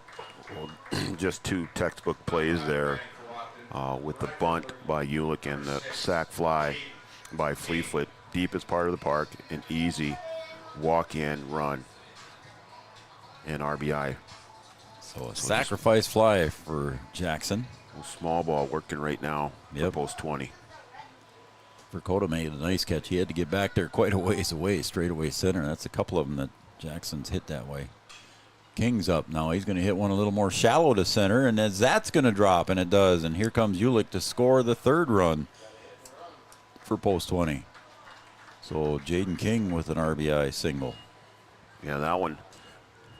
Well, just two textbook plays there with the bunt by Ulick and the sac fly by Fleetfoot. Deepest part of the park. An easy walk-in run. And RBI. So a sacrifice fly for Jackson. Small ball working right now for post 20. Dakota made a nice catch. He had to get back there quite a ways away, straight away center. That's a couple of them that Jackson's hit that way. King's up now. He's going to hit one a little more shallow to center, and as that's going to drop, and it does. And here comes Ulick to score the third run for post 20. So Jaden King with an RBI single. Yeah, that one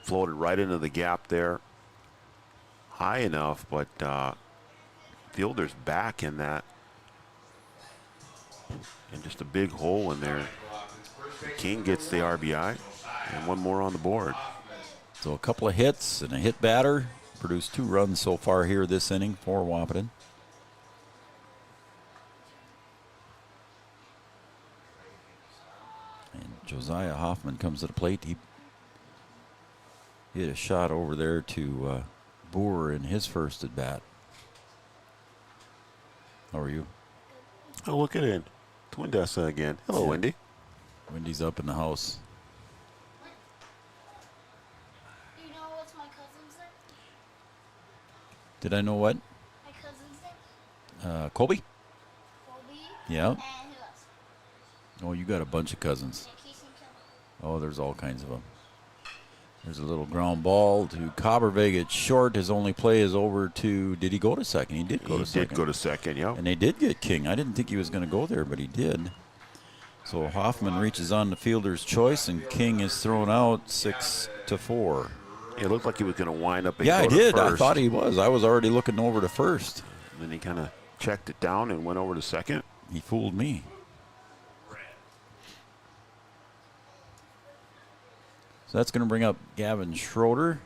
floated right into the gap there. High enough, but fielder's back in that. And just a big hole in there. King gets the RBI and one more on the board. So a couple of hits and a hit batter. Produced 2 runs so far here this inning for Wahpeton. And Josiah Hoffman comes to the plate. He hit a shot over there to Boer in his first at bat. How are you? Oh, look at it. Twindessa again. Hello, Wendy. Wendy's up in the house. Do you know what's my cousin's name? Did I know what? My cousin's name? Colby? Colby. Yeah. And who else? Oh, you got a bunch of cousins. Oh, there's all kinds of them. There's a little ground ball to Cobbervig. It's short. His only play is over to, did he go to second? He did go to second. He did go to second, yeah. And they did get King. I didn't think he was going to go there, but he did. So Hoffman reaches on the fielder's choice, and King is thrown out 6-4. It looked like he was going to wind up and go to did. first. I thought he was. I was already looking over to first. And then he kind of checked it down and went over to second. He fooled me. So that's going to bring up Gavin Schroeder,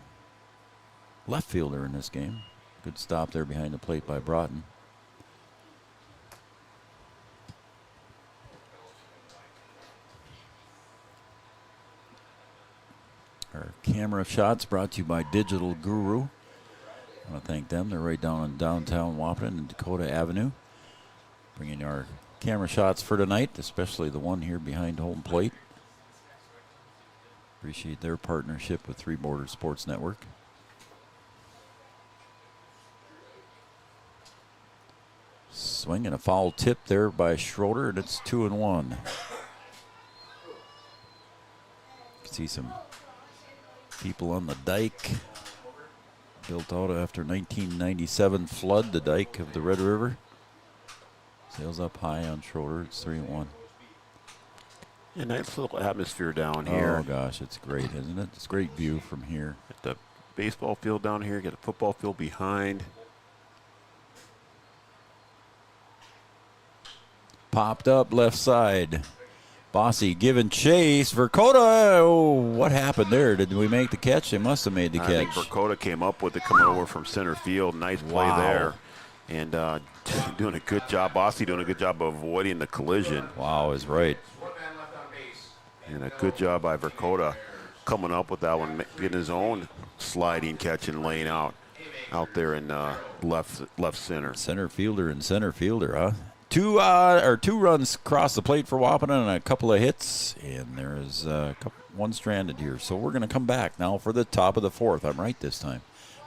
left fielder in this game. Good stop there behind the plate by Broughton. Our camera shots brought to you by Digital Guru. I want to thank them. They're right down in downtown Wahpeton and Dakota Avenue. Bringing our camera shots for tonight, especially the one here behind home plate. Appreciate their partnership with Three Borders Sports Network. Swing and a foul tip there by Schroeder, and it's 2-1. You can see some people on the dike. Built out after 1997 flood, the dike of the Red River. Sails up high on Schroeder. It's 3-1. A nice little atmosphere down here. Oh, gosh, it's great, isn't it? It's a great view from here. Got the baseball field down here, got a football field behind. Popped up left side. Bossy giving chase. Dakota, oh, what happened there? Did we make the catch? They must have made the catch. I think Dakota came up with it coming over from center field. Nice play there. And doing a good job. Bossy doing a good job of avoiding the collision. Wow, is right. And a good job by Dakota coming up with that one, getting his own sliding catch and laying out there in left center. Center fielder and center fielder, huh? Two runs across the plate for Wahpeton and a couple of hits, and there is one stranded here. So we're going to come back now for the top of the fourth. I'm right this time.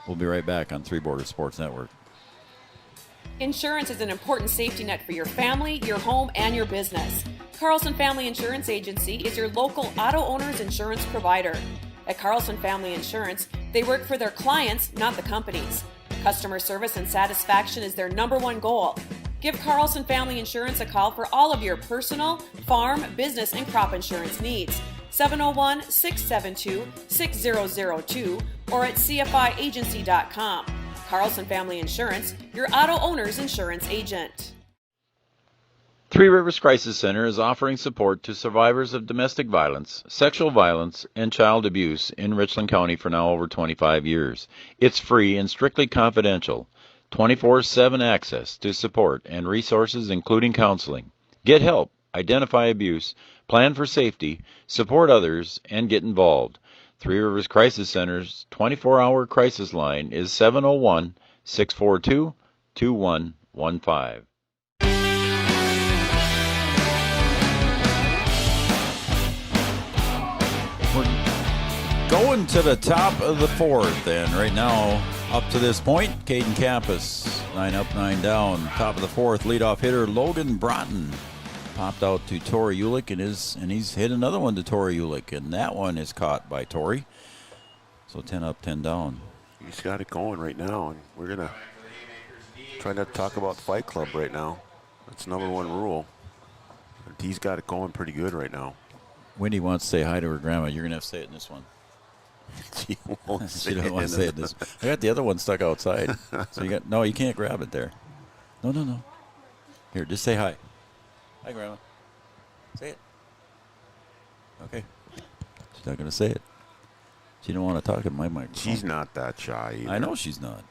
We'll be right back on Three Borders Sports Network. Insurance is an important safety net for your family, your home, and your business. Carlson Family Insurance Agency is your local auto owner's insurance provider. At Carlson Family Insurance, they work for their clients, not the companies. Customer service and satisfaction is their #1 goal. Give Carlson Family Insurance a call for all of your personal, farm, business, and crop insurance needs. 701-672-6002 or at cfiagency.com. Carlson Family Insurance, your auto owner's insurance agent. Three Rivers Crisis Center is offering support to survivors of domestic violence, sexual violence, and child abuse in Richland County for now over 25 years. It's free and strictly confidential. 24/7 access to support and resources including counseling. Get help, identify abuse, plan for safety, support others, and get involved. Three Rivers Crisis Center's 24-hour crisis line is 701-642-2115. We're going to the top of the fourth, and right now, up to this point, Caden Campus, 9 up, 9 down. Top of the fourth, leadoff hitter Logan Broughton popped out to Tori Ulick, and he's hit another one to Tori Ulick, and that one is caught by Tori. So 10 up, 10 down. He's got it going right now, and we're gonna try not to talk about Fight Club right now. That's #1 rule. And he's got it going pretty good right now. Wendy wants to say hi to her grandma. You're gonna have to say it in this one. She won't She don't want to say it this. I got the other one stuck outside. So you can't grab it there. No. Here, just say hi. Hi, Grandma. Say it. Okay. She's not gonna say it. She don't want to talk at my microphone. She's not that shy either. I know she's not.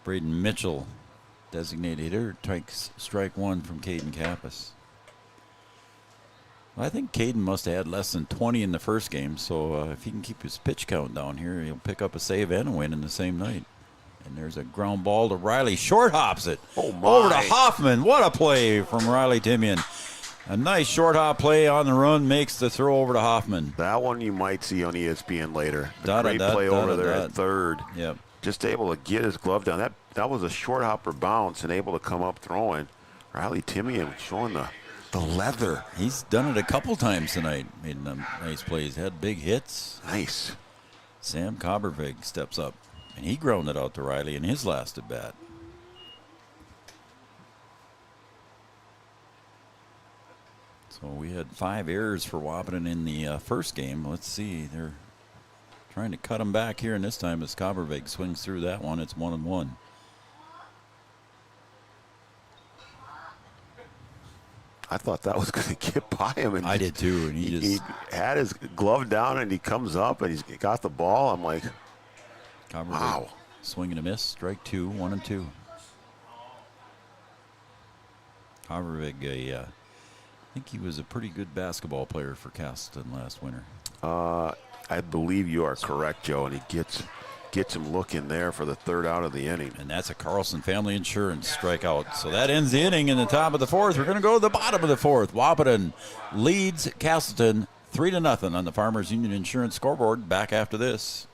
Braden Mitchell, designated hitter, takes strike one from Caden Kappas. I think Caden must have had less than 20 in the first game, so if he can keep his pitch count down here, he'll pick up a save and a win in the same night. And there's a ground ball to Riley. Short hops it. Oh, my. Over to Hoffman. What a play from Riley Timian. A nice short hop play on the run makes the throw over to Hoffman. That one you might see on ESPN later. Great play over there at third. Yep. Just able to get his glove down. That was a short hopper bounce and able to come up throwing. Riley Timian showing the leather. He's done it a couple times tonight. Made nice plays. Had big hits. Nice. Sam Cobbervig steps up, and he grounded out to Riley in his last at bat. So we had 5 errors for Wahpeton in the first game. Let's see. They're trying to cut him back here, and this time as Cobbervig swings through that one, it's 1-1. I thought that was going to get by him. And I did too. And he had his glove down, and he comes up, and he's got the ball. I'm like, wow. Swing and a miss. Strike 2, 1-2. Havervig, I think he was a pretty good basketball player for Casselton last winter. I believe you are correct, Joe, and he gets him looking there for the third out of the inning. And that's a Carlson Family Insurance strikeout. So that ends the inning in the top of the fourth. We're going to go to the bottom of the fourth. Wahpeton leads Casselton 3-0 on the Farmers Union Insurance scoreboard. Back after this.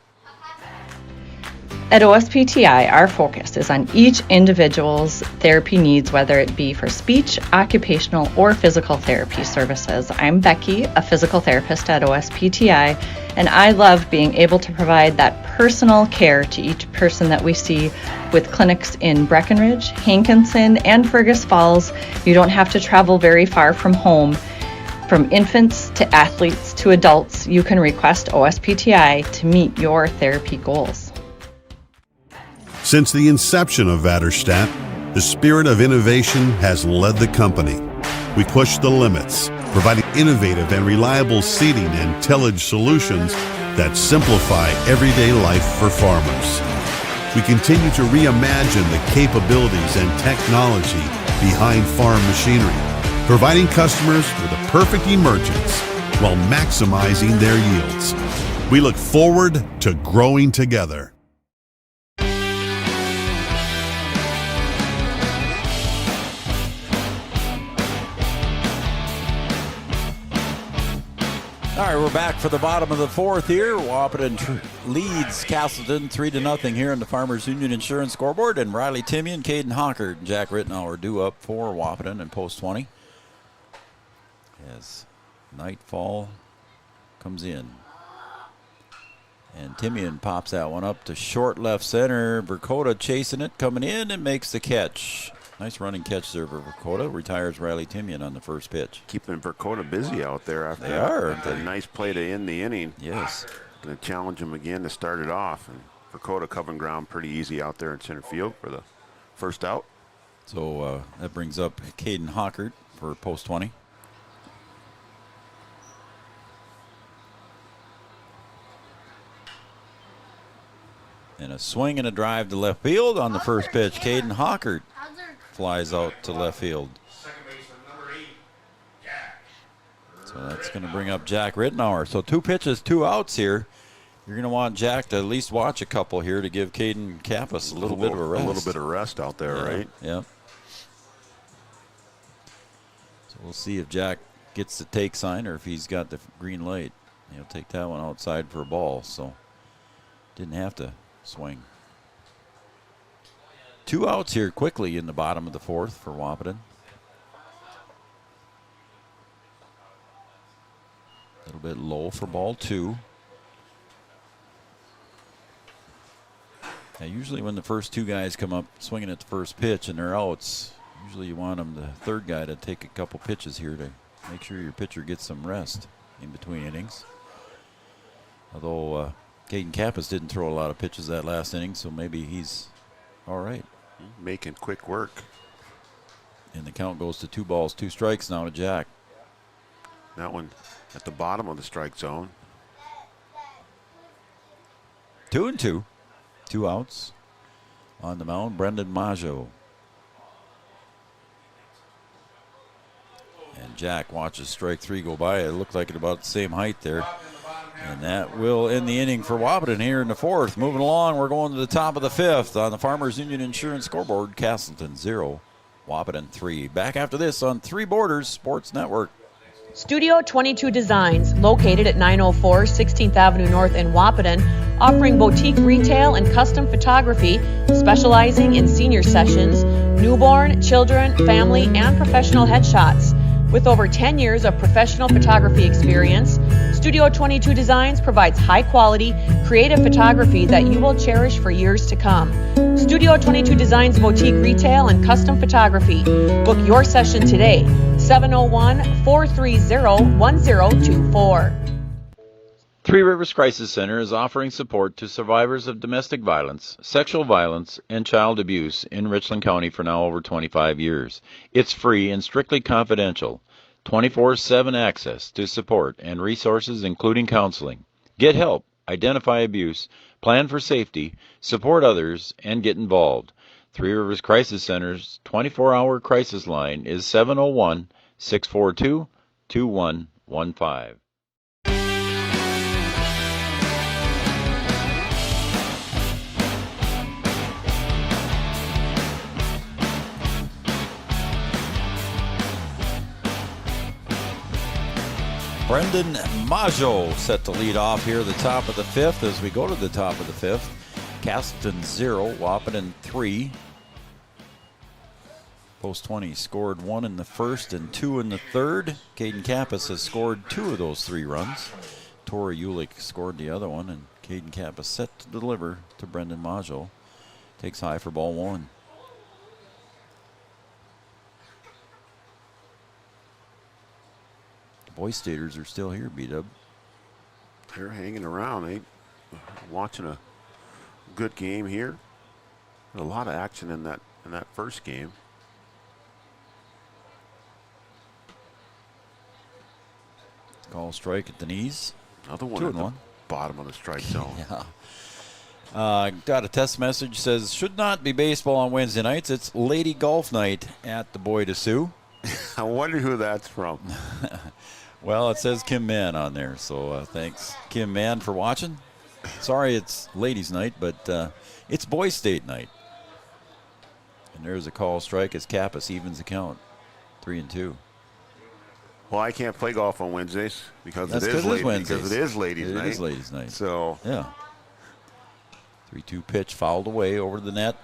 At OSPTI, our focus is on each individual's therapy needs, whether it be for speech, occupational, or physical therapy services. I'm Becky, a physical therapist at OSPTI, and I love being able to provide that personal care to each person that we see with clinics in Breckenridge, Hankinson, and Fergus Falls. You don't have to travel very far from home. From infants to athletes to adults, you can request OSPTI to meet your therapy goals. Since the inception of Vaterstadt, the spirit of innovation has led the company. We push the limits, providing innovative and reliable seeding and tillage solutions that simplify everyday life for farmers. We continue to reimagine the capabilities and technology behind farm machinery, providing customers with a perfect emergence while maximizing their yields. We look forward to growing together. All right, we're back for the bottom of the fourth here. Wahpeton leads Casselton 3-0 here on the Farmers Union Insurance scoreboard. And Riley Timian, Caden Hockert, and Jack Rittenauer due up for Wahpeton in post 20. As nightfall comes in. And Timian pops that one up to short left center. Dakota chasing it, coming in, and makes the catch. Nice running catch there for Dakota. Retires Riley Timian on the first pitch. Keeping Dakota busy out there after they are. A nice play to end the inning. Yes. Going to challenge him again to start it off. And Dakota covering ground pretty easy out there in center field for the first out. So that brings up Caden Hockert for post 20. And a swing and a drive to left field on the first pitch. Caden Hockert flies out to left field. So that's going to bring up Jack Rittenauer. So 2 pitches, 2 outs here. You're going to want Jack to at least watch a couple here to give Caden Kappas a little bit of a rest. A little bit of rest out there, right? Yeah. So we'll see if Jack gets the take sign or if he's got the green light. He'll take that one outside for a ball. So didn't have to swing. 2 outs here quickly in the bottom of the fourth for Wahpeton. A little bit low for ball 2. Now usually when the first 2 guys come up swinging at the first pitch and they're outs, usually you want the third guy to take a couple pitches here to make sure your pitcher gets some rest in between innings. Although Caden Kappas didn't throw a lot of pitches that last inning, so maybe he's all right. Making quick work. And the count goes to 2 balls, 2 strikes now to Jack. That one at the bottom of the strike zone. 2-2. 2 outs. On the mound, Brendan Maggio. And Jack watches strike 3 go by. It looked like at about the same height there. And that will end the inning for Wahpeton here in the fourth. Moving along, we're going to the top of the fifth on the Farmers Union Insurance scoreboard. Casselton 0, Wahpeton 3. Back after this on Three Borders Sports Network. Studio 22 Designs, located at 904 16th Avenue North in Wahpeton, offering boutique retail and custom photography, specializing in senior sessions, newborn, children, family, and professional headshots. With over 10 years of professional photography experience, Studio 22 Designs provides high-quality, creative photography that you will cherish for years to come. Studio 22 Designs boutique retail and custom photography. Book your session today, 701-430-1024. Three Rivers Crisis Center is offering support to survivors of domestic violence, sexual violence, and child abuse in Richland County for now over 25 years. It's free and strictly confidential. 24/7 access to support and resources including counseling. Get help, identify abuse, plan for safety, support others, and get involved. Three Rivers Crisis Center's 24-hour crisis line is 701-642-2115. Brendan Maggio set to lead off here at the top of the fifth. As we go to the top of the fifth, Casselton 0, Wahpeton 3. Post 20 scored 1 in the first and 2 in the third. Caden Kappas has scored 2 of those 3 runs. Tori Ulick scored the other one, and Caden Kappas set to deliver to Brendan Maggio. Takes high for ball 1. Boy Staters are still here, B-Dub. They're hanging around. They watching a good game here. A lot of action in that first game. Call strike at the knees. Another one at the bottom of the strike zone. Yeah. Got a text message, says, should not be baseball on Wednesday nights. It's lady golf night at the Bois de Sioux. I wonder who that's from. Well, it says Kim Mann on there, so thanks, Kim Mann, for watching. Sorry it's ladies' night, but it's Boys State night. And there's a call strike as Kappas evens the count, 3-2. Well, I can't play golf on Wednesdays because That's it is Wednesdays. because it is ladies' night. It is ladies' night. So yeah. 3-2 pitch fouled away over the net,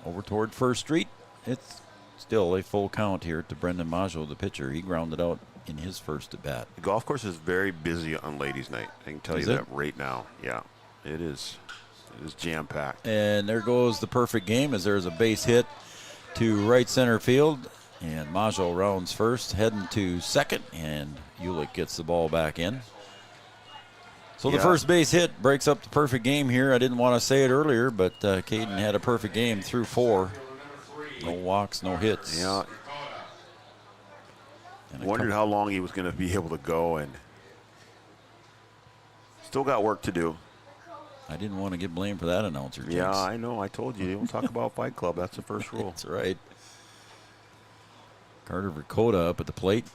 over toward First Street. It's still a full count here to Brendan Maggio, the pitcher. He grounded out in his first at bat. The golf course is very busy on ladies' night. I can tell you that right now. Yeah, it is. It is jam-packed. And there goes the perfect game as there's a base hit to right center field. And Maggio rounds first, heading to second, and Ulick gets the ball back in. So the first base hit breaks up the perfect game here. I didn't want to say it earlier, but Caden had a perfect game through 4. No walks, no hits. Yeah. Wondered how long he was going to be able to go, and still got work to do. I didn't want to get blamed for that announcer. Jinx. Yeah, I know. I told you. Don't talk about Fight Club. That's the first rule. That's right. Carter Dakota up at the plate,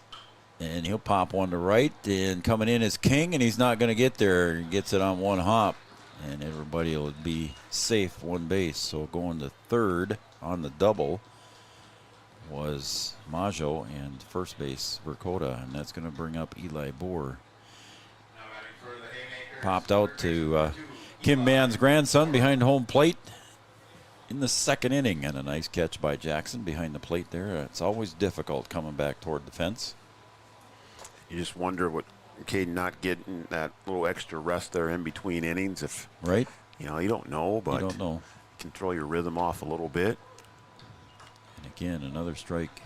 and he'll pop one to right, and coming in is King, and he's not going to get there. He gets it on one hop, and everybody will be safe one base. So going to third on the double was Maggio, and first base Dakota, and that's going to bring up Eli Bohr. Popped out to Kim Mann's grandson behind home plate in the second inning, and a nice catch by Jackson behind the plate there. It's always difficult coming back toward the fence. You just wonder what Caden not getting that little extra rest there in between innings. If right, you don't know, but you don't know. Can throw your rhythm off a little bit. And again, another strike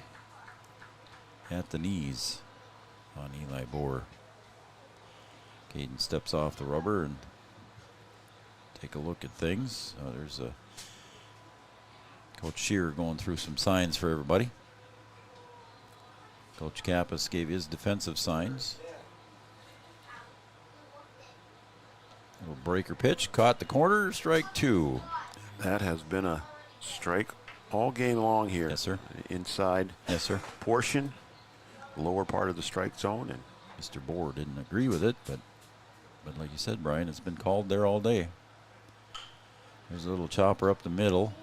at the knees on Eli Bohr. Caden steps off the rubber and take a look at things. There's a Coach Shearer going through some signs for everybody. Coach Kappas gave his defensive signs. Little breaker pitch, caught the corner, strike 2. That has been a strike all game long here. Yes, sir. Inside portion, lower part of the strike zone. And Mr. Bohr didn't agree with it, but like you said, Brian, it's been called there all day. There's a little chopper up the middle.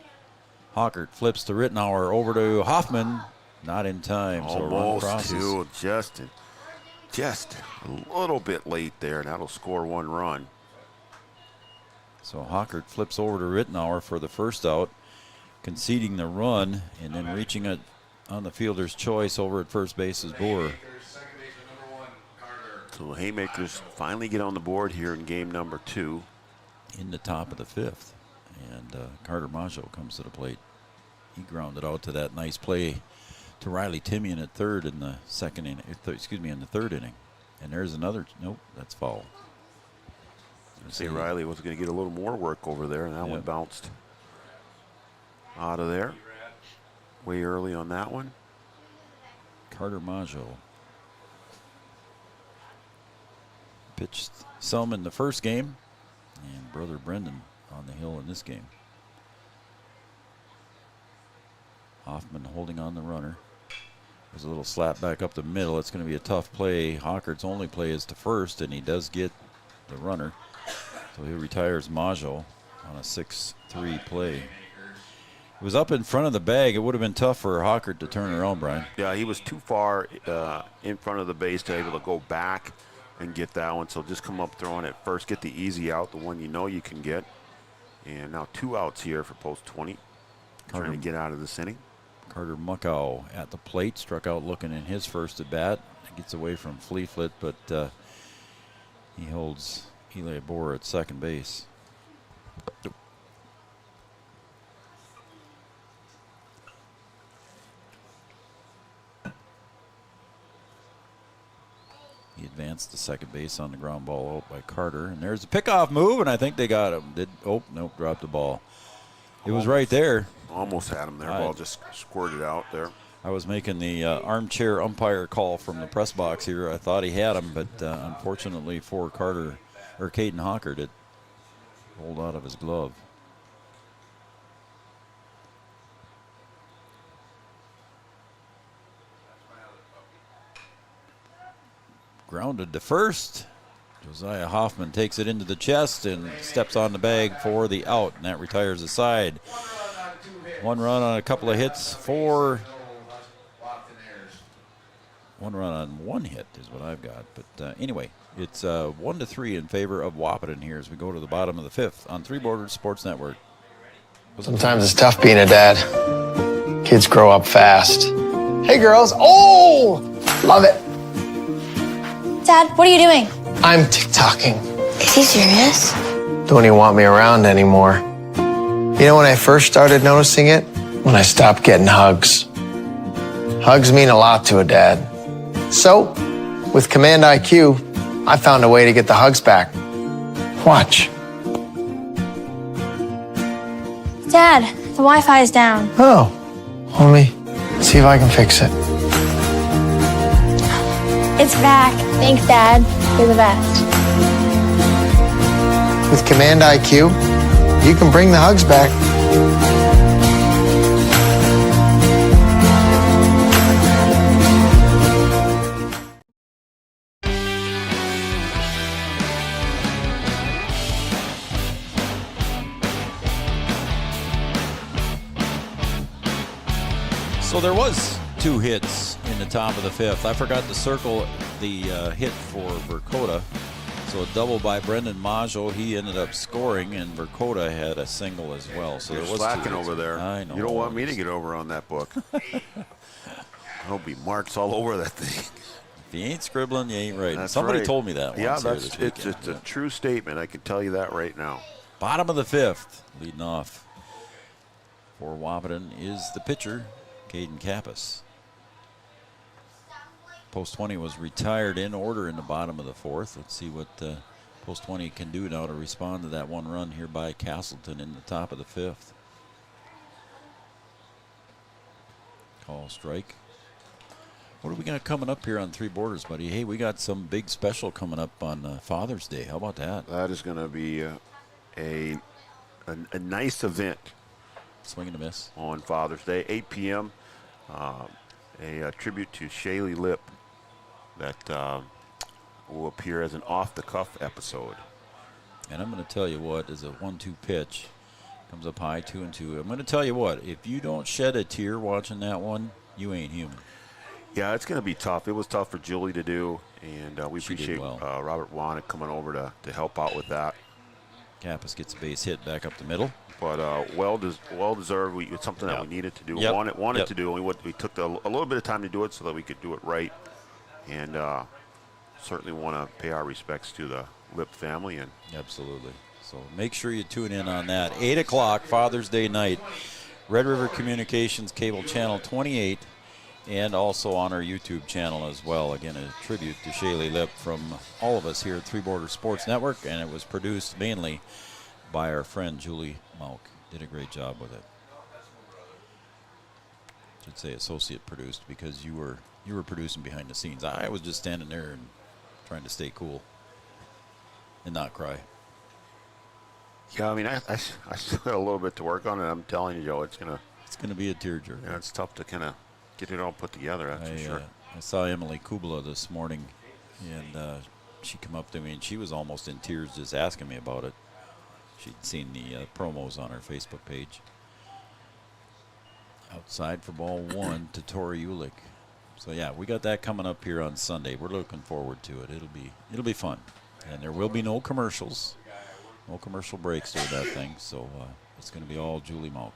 Hockert flips to Rittenauer over to Hoffman. Not in time. Almost too. Just a little bit late there, and that'll score 1 run. So Hockert flips over to Rittenauer for the first out, conceding the run, and then reaching it on the fielder's choice over at first base is Bohr. So the Haymakers finally get on the board here in game number 2. In the top of the 5th. And Carter Maggio comes to the plate. He grounded out to that nice play to Riley Timian at third in the second inning. In the third inning. And there's another. Nope, that's foul. Say Riley was going to get a little more work over there, and that one bounced out of there way early on that one. Carter Maggio pitched some in the first game, and brother Brendan on the hill in this game. Hoffman holding on the runner. There's a little slap back up the middle. It's going to be a tough play. Hawkert's only play is to first, and he does get the runner. So he retires Majo on a 6-3 play. It was up in front of the bag. It would have been tough for Hawkert to turn around, Brian. Yeah, he was too far in front of the base to be able to go back and get that one. So just come up throwing it first, get the easy out, the one you know you can get. And now 2 outs here for post 20. Trying to get out of this inning. Carter Muckow at the plate, struck out looking in his first at bat. Gets away from Fleetfoot, but he holds Eli Boer at second base. He advanced to second base on the ground ball out by Carter, and there's a pickoff move, and I think they got him. Nope, dropped the ball. It was right there. Almost had him there. Ball just squirted out there. I was making the armchair umpire call from the press box here. I thought he had him, but unfortunately for Carter, or Caden Hawkert, it rolled out of his glove. Grounded to first. Josiah Hoffman takes it into the chest and steps on the bag for the out, and that retires the side. 1 run on a couple of hits for. 1 run on 1 hit is what I've got. But anyway, it's 1-3 in favor of Wahpeton here as we go to the bottom of the 5th on Three Borders Sports Network. Sometimes it's tough being a dad. Kids grow up fast. Hey, girls. Oh, love it. Dad, what are you doing? I'm TikToking. Is he serious? Don't even want me around anymore. You know when I first started noticing it? When I stopped getting hugs. Hugs mean a lot to a dad. So, with Command IQ, I found a way to get the hugs back. Watch. Dad, the Wi-Fi is down. Oh, let me see if I can fix it. It's back. Thanks, Dad. You're the best. With Command IQ, you can bring the hugs back. So there was 2 hits in the top of the 5th. I forgot to circle the hit for Dakota. So a double by Brendan Majo. He ended up scoring, and Dakota had a single as well. So You're there was slacking 2 over there. I know. You don't want me to get over on that book. There'll be marks all over that thing. If you ain't scribbling, you ain't writing. That's Somebody right. told me that once. Yeah, It's a true statement. I can tell you that right now. Bottom of the 5th, leading off for Wahpeton is the pitcher, Caden Kappas. Post 20 was retired in order in the bottom of the 4th. Let's see what Post 20 can do now to respond to that 1 run here by Casselton in the top of the 5th. Call strike. What are we got coming up here on Three Borders, buddy? Hey, we got some big special coming up on Father's Day. How about that? That is going to be a nice event. Swing and a miss. On Father's Day, 8 p.m. A tribute to Shaylee Lip that will appear as an off-the-cuff episode. And I'm going to tell you what is a 1-2 pitch. Comes up high, 2-2. I'm going to tell you what, if you don't shed a tear watching that one, you ain't human. Yeah, it's going to be tough. It was tough for Julie to do, and we She did appreciate well. Robert Wannick coming over to help out with that. Kappas gets a base hit back up the middle. But well deserved. It's something that we needed to do, Yep. wanted to do, and we took a little bit of time to do it so that we could do it right. And certainly want to pay our respects to the Lip family. And absolutely. So make sure you tune in on that. 8 o'clock, Father's Day night, Red River Communications Cable Channel 28, and also on our YouTube channel as well. Again, a tribute to Shaylee Lip from all of us here at Three Borders Sports Network, and it was produced mainly by our friend Julie Malk. Did a great job with it. Should say associate produced, because you were producing behind the scenes. I was just standing there and trying to stay cool. and not cry. Yeah, I mean, I still got a little bit to work on, and I'm telling you, Joe, it's gonna be a tearjerker. Yeah, it's tough to kind of get it all put together. That's for sure. I saw Emily Kubla this morning, and she come up to me, and she was almost in tears just asking me about it. She'd seen the promos on her Facebook page. Outside for ball 1 to Tori Ulick. So yeah, we got that coming up here on Sunday. We're looking forward to it. It'll be fun, and there will be no commercials, no commercial breaks through that thing. So it's going to be all Julie Mount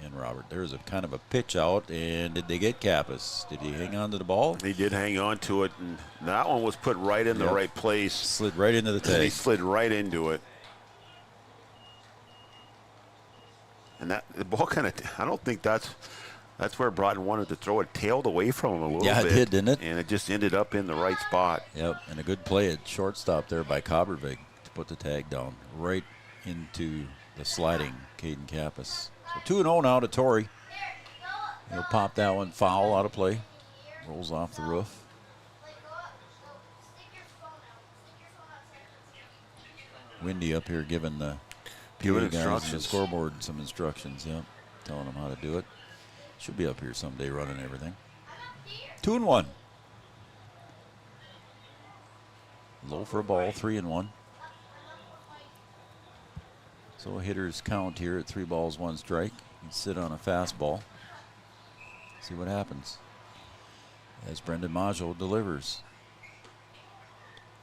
and Robert. There's a kind of a pitch out, and did they get Kappas? Did he hang on to the ball? He did hang on to it, and that one was put right in the right place. Slid right into the tag. He slid right into it. And the ball kind of, I don't think that's where Broughton wanted to throw it. Tailed away from him a little bit. Yeah, it did, didn't it? And it just ended up in the right spot. Yep, and a good play at shortstop there by Cobbervig to put the tag down right into the sliding Caden Kappas. So 2-0 now to Torrey. He'll pop that one foul out of play. Rolls off the roof. Windy up here giving the guys on the scoreboard some instructions. Yep, telling them how to do it. Should be up here someday running everything. 2-1. Low for a ball, 3-1. So hitters count here at 3 balls, 1 strike. You can sit on a fastball. See what happens. As Brendan Maggio delivers.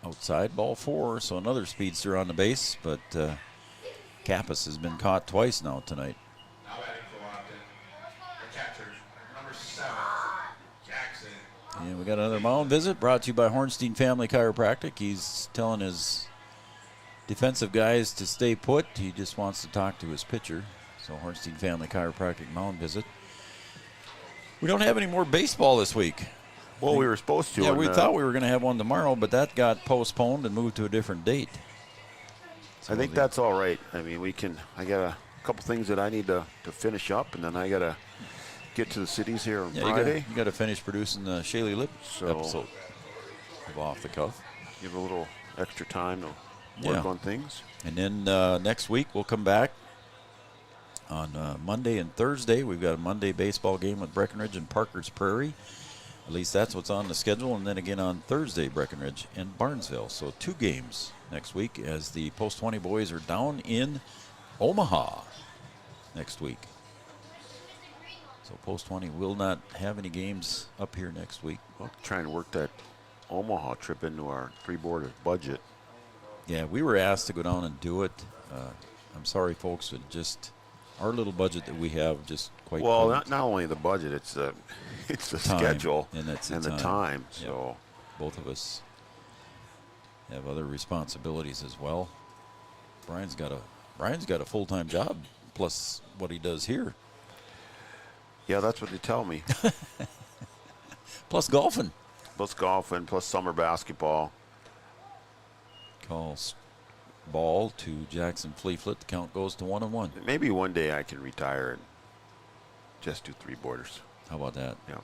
Outside, ball 4, so another speedster on the base, but Kappas has been caught twice now tonight. Now batting for Wahpeton, the catcher, number 7, Jackson. And we got another mound visit brought to you by Hornstein Family Chiropractic. He's telling his defensive guys to stay put. He just wants to talk to his pitcher. So Hornstein Family Chiropractic mound visit. We don't have any more baseball this week. Well, we were supposed to. Yeah, we thought we were going to have one tomorrow, but that got postponed and moved to a different date. So I think that's all right. I mean, I got a couple things that I need to finish up, and then I got to get to the cities here on Friday. You got to finish producing the Shaylee Lip episode of Off the Cuff. Give a little extra time to work on things. And then next week we'll come back on Monday and Thursday. We've got a Monday baseball game with Breckenridge and Parker's Prairie. At least that's what's on the schedule. And then again on Thursday, Breckenridge and Barnesville. So 2 games next week as the Post 20 boys are down in Omaha next week. So Post 20 will not have any games up here next week. We'll try and work that Omaha trip into our 3-board budget. Yeah, we were asked to go down and do it. I'm sorry, folks, but just our little budget that we have just quite. Well, not only the budget, it's the schedule and the time. So yep. Both of us have other responsibilities as well. Brian's got a full-time job plus what he does here. Yeah, that's what they tell me. Plus golfing. Plus summer basketball. Calls ball to Jackson Fleeflet. The count goes to 1-1. Maybe one day I can retire and just do 3-boarders. How about that? Yeah.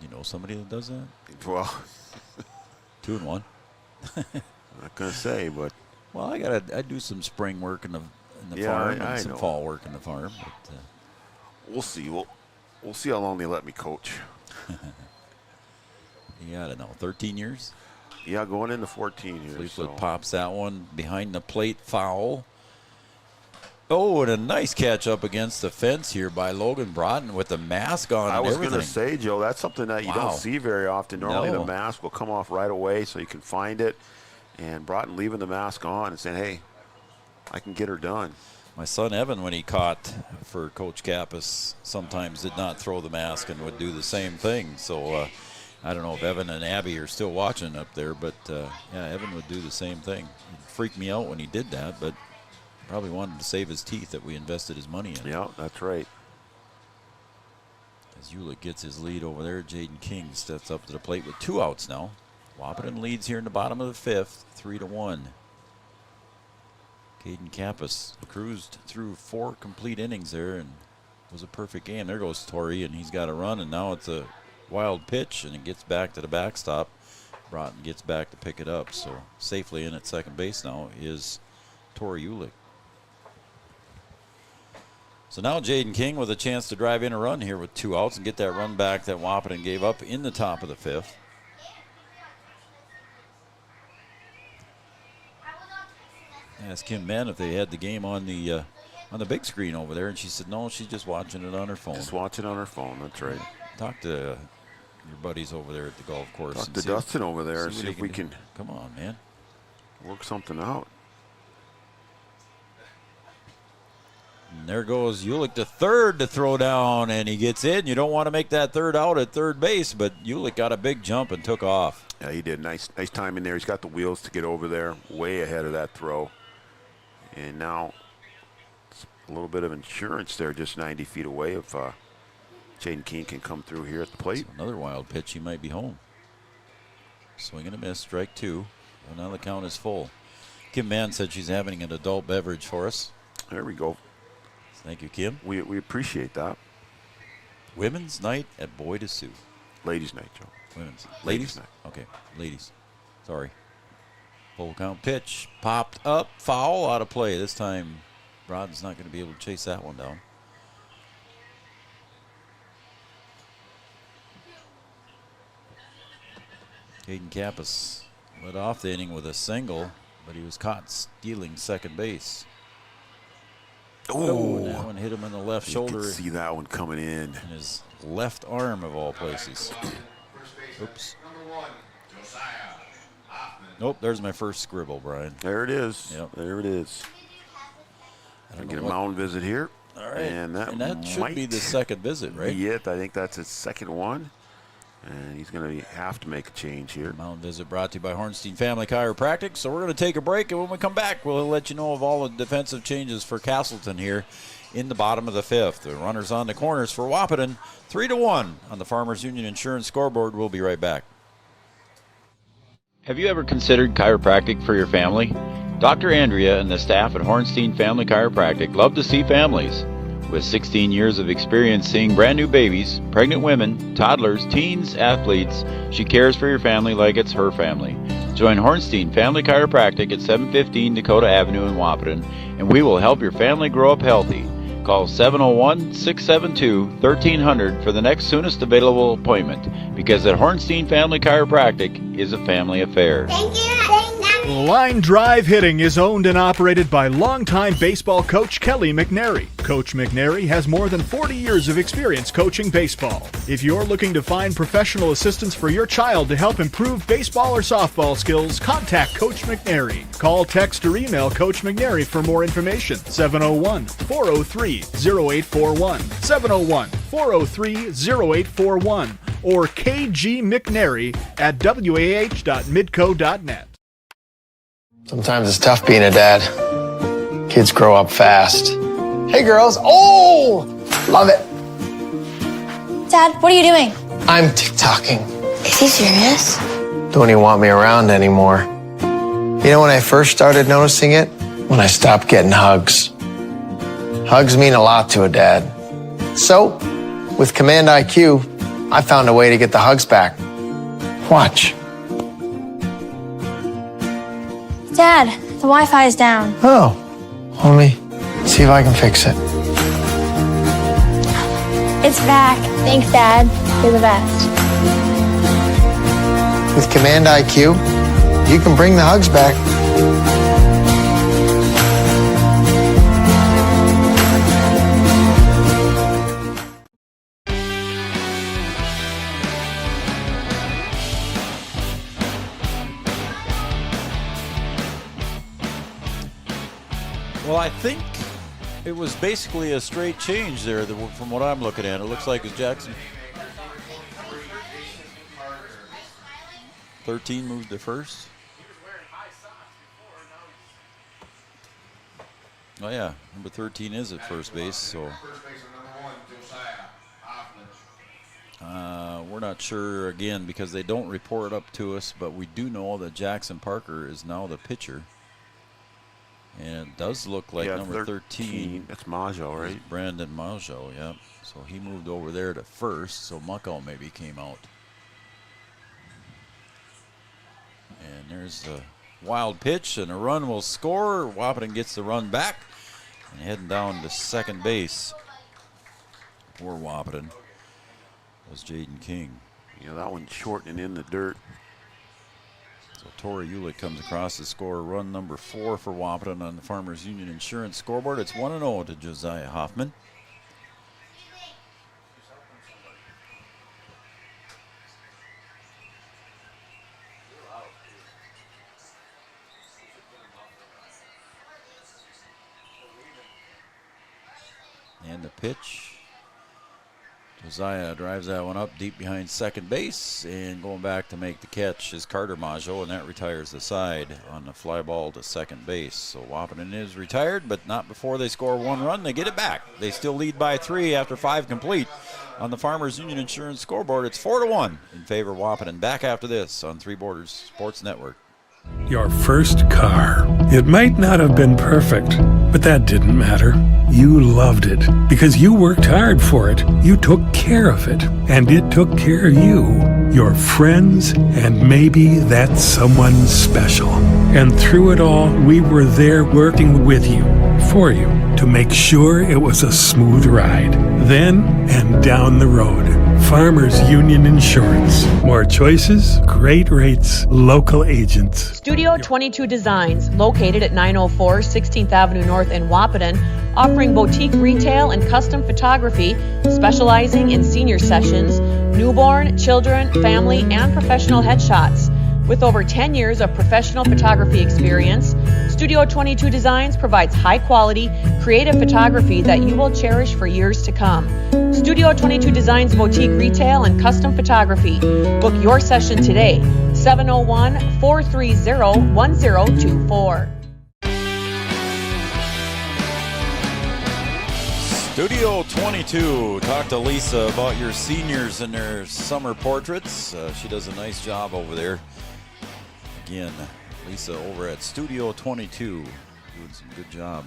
You know somebody that does that? Well, 2-1. I'm not gonna say, but well, I do some spring work in the farm and some fall work in the farm. But, we'll see. We'll see how long they let me coach. Yeah, I don't know. 13 years. Yeah, going into 14 years. Fleetwood pops that one behind the plate, foul. Oh, and a nice catch up against the fence here by Logan Broughton with the mask on. I was going to say, Joe, that's something that you don't see very often. Normally the mask will come off right away so you can find it. And Broughton leaving the mask on and saying, hey, I can get her done. My son Evan, when he caught for Coach Kappas, sometimes did not throw the mask and would do the same thing. So I don't know if Evan and Abby are still watching up there, but yeah, Evan would do the same thing. It freaked me out when he did that, but probably wanted to save his teeth that we invested his money in. Yeah, that's right. As Ulick gets his lead over there, Jaden King steps up to the plate with 2 outs now. Wahpeton leads here in the bottom of the 5th, 3-1. Caden Kappas cruised through 4 complete innings there and was a perfect game. There goes Torrey, and he's got a run, and now it's a wild pitch, and it gets back to the backstop. Broughton gets back to pick it up. So safely in at second base now is Tori Ulick. So now Jaden King with a chance to drive in a run here with 2 outs and get that run back that Wahpeton gave up in the top of the 5th. I asked Kim Mann if they had the game on the big screen over there, and she said no, she's just watching it on her phone. Just watching on her phone, that's right. Talk to your buddies over there at the golf course. Talk to Dustin over there and see if we can. Come on, man. Work something out. And there goes Ulick to third to throw down, and he gets in. You don't want to make that third out at third base, but Ulick got a big jump and took off. Yeah, he did. Nice time in there. He's got the wheels to get over there, way ahead of that throw. And now a little bit of insurance there, just 90 feet away if Jaden King can come through here at the plate. So another wild pitch, he might be home. Swing and a miss, strike 2. And now the count is full. Kim Mann said she's having an adult beverage for us. There we go. Thank you, Kim. We appreciate that. Women's night at Boy de Sioux. Ladies' night, Joe. Women's. Ladies' night. Okay, ladies. Sorry. Full count pitch. Popped up. Foul, out of play. This time, Rod's not going to be able to chase that one down. Caden Kappas led off the inning with a single, but he was caught stealing second base. Oh, that one hit him in the left shoulder. You could see that one coming in. In his left arm, of all places. Oops. Nope, there's my first scribble, Brian. There it is. Yep. There it is. I get a mound visit here. All right. And that should be the second visit, right? Yeah, I think that's his second one. And he's going to have to make a change here. Mound visit brought to you by Hornstein Family Chiropractic. So we're going to take a break, and when we come back, we'll let you know of all the defensive changes for Casselton here in the bottom of the 5th. The runners on the corners for Wahpeton, 3-1 on the Farmers Union Insurance scoreboard. We'll be right back. Have you ever considered chiropractic for your family? Dr. Andrea and the staff at Hornstein Family Chiropractic love to see families. With 16 years of experience seeing brand new babies, pregnant women, toddlers, teens, athletes, she cares for your family like it's her family. Join Hornstein Family Chiropractic at 715 Dakota Avenue in Wahpeton, and we will help your family grow up healthy. Call 701-672-1300 for the next soonest available appointment, because at Hornstein Family Chiropractic is a family affair. Line Drive Hitting is owned and operated by longtime baseball coach Kelly McNary. Coach McNary has more than 40 years of experience coaching baseball. If you're looking to find professional assistance for your child to help improve baseball or softball skills, contact Coach McNary. Call, text, or email Coach McNary for more information. 701-403-0841. 701-403-0841. Or kgmcnary@wah.midco.net. Sometimes it's tough being a dad. Kids grow up fast. Hey girls, oh, love it. Dad, what are you doing? I'm TikToking. Is he serious? Don't even want me around anymore. You know when I first started noticing it? When I stopped getting hugs. Hugs mean a lot to a dad. So, with Command IQ, I found a way to get the hugs back. Watch. Dad, the Wi-Fi is down. Oh, let me see if I can fix it. It's back. Thanks, Dad. You're the best. With Command IQ, you can bring the hugs back. Well, I think it was basically a straight change there from what I'm looking at. It looks like it's Jackson. 13 moved to first. Oh, yeah. Number 13 is at first base, so. We're not sure, again, because they don't report up to us, but we do know that Jackson Parker is now the pitcher. And it does look like number 13. That's Majo, right? Brandon Majo, yeah. So he moved over there to first, so Mucko maybe came out. And there's a wild pitch, and a run will score. Wahpeton gets the run back and heading down to second base. Poor Wahpeton was Jaden King. You know, that one's short and in the dirt. So Tori Ulick comes across to score run number 4 for Wahpeton on the Farmers Union Insurance scoreboard. It's 1-0 to Josiah Hoffman. And the pitch. Josiah drives that one up deep behind second base, and going back to make the catch is Carter Maggio, and that retires the side on the fly ball to second base. So Wahpeton is retired, but not before they score 1 run. They get it back. They still lead by 3 after 5 complete. On the Farmers Union Insurance scoreboard, it's 4-1 in favor of Wahpeton. Back after this on Three Borders Sports Network. Your first car. It might not have been perfect, but that didn't matter. You loved it because you worked hard for it. You took care of it, and it took care of you, your friends, and maybe that someone special. And through it all, we were there working with you, for you, to make sure it was a smooth ride. Then and down the road. Farmers Union Insurance. More choices, great rates, local agents. Studio 22 Designs, located at 904 16th Avenue North in Wahpeton, offering boutique retail and custom photography, specializing in senior sessions, newborn, children, family, and professional headshots. With over 10 years of professional photography experience, Studio 22 Designs provides high-quality, creative photography that you will cherish for years to come. Studio 22 Designs boutique retail and custom photography. Book your session today, 701-430-1024. Studio 22. Talk to Lisa about your seniors and their summer portraits. She does a nice job over there. Again, Lisa over at Studio 22 doing some good job,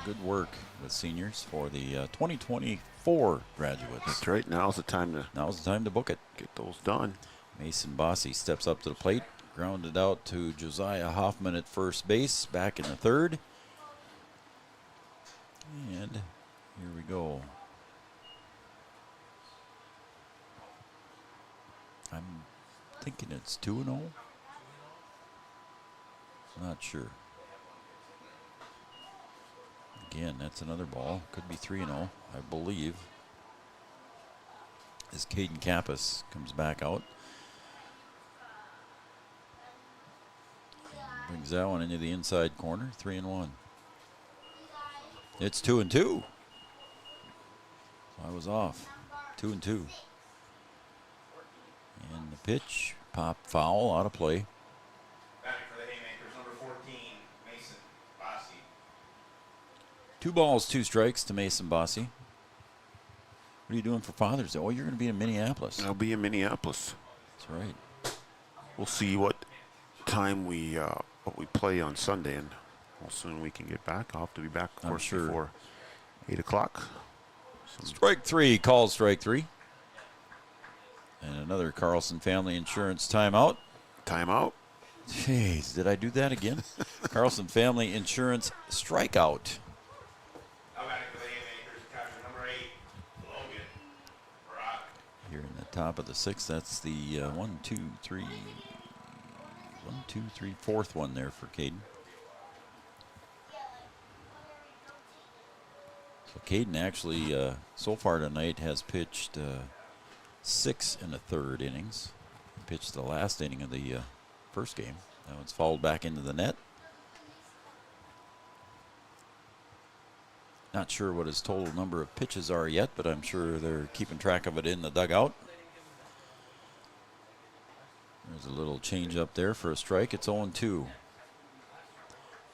good work with seniors for the 2024 graduates. That's right. Now's the time to book it. Get those done. Mason Bossy steps up to the plate, grounded out to Josiah Hoffman at first base, back in the third. And here we go. I'm thinking it's 2-0. Not sure. Again, that's another ball. Could be 3-0, I believe. As Caden Kappas comes back out. Brings that one into the inside corner. 3-1. It's 2-2. I was off. 2-2. And the pitch, pop foul, out of play. Batting for the Haymakers, number 14, Mason Bossy. 2 balls, 2 strikes to Mason Bossy. What are you doing for Father's Day? Oh, you're going to be in Minneapolis. I'll be in Minneapolis. That's right. We'll see what time we play on Sunday, and how soon we can get back. I'll have to be back, of course, before 8 o'clock. Strike 3, called strike 3. And another Carlson Family Insurance timeout. Timeout? Jeez, did I do that again? Carlson Family Insurance strikeout. Here in the top of the 6th, that's the 4th one there for Caden. So Caden actually, so far tonight, has pitched 6 1/3 innings. He pitched the last inning of the first game. That one's fouled back into the net. Not sure what his total number of pitches are yet, but I'm sure they're keeping track of it in the dugout. There's a little change up there for a strike. It's 0-2.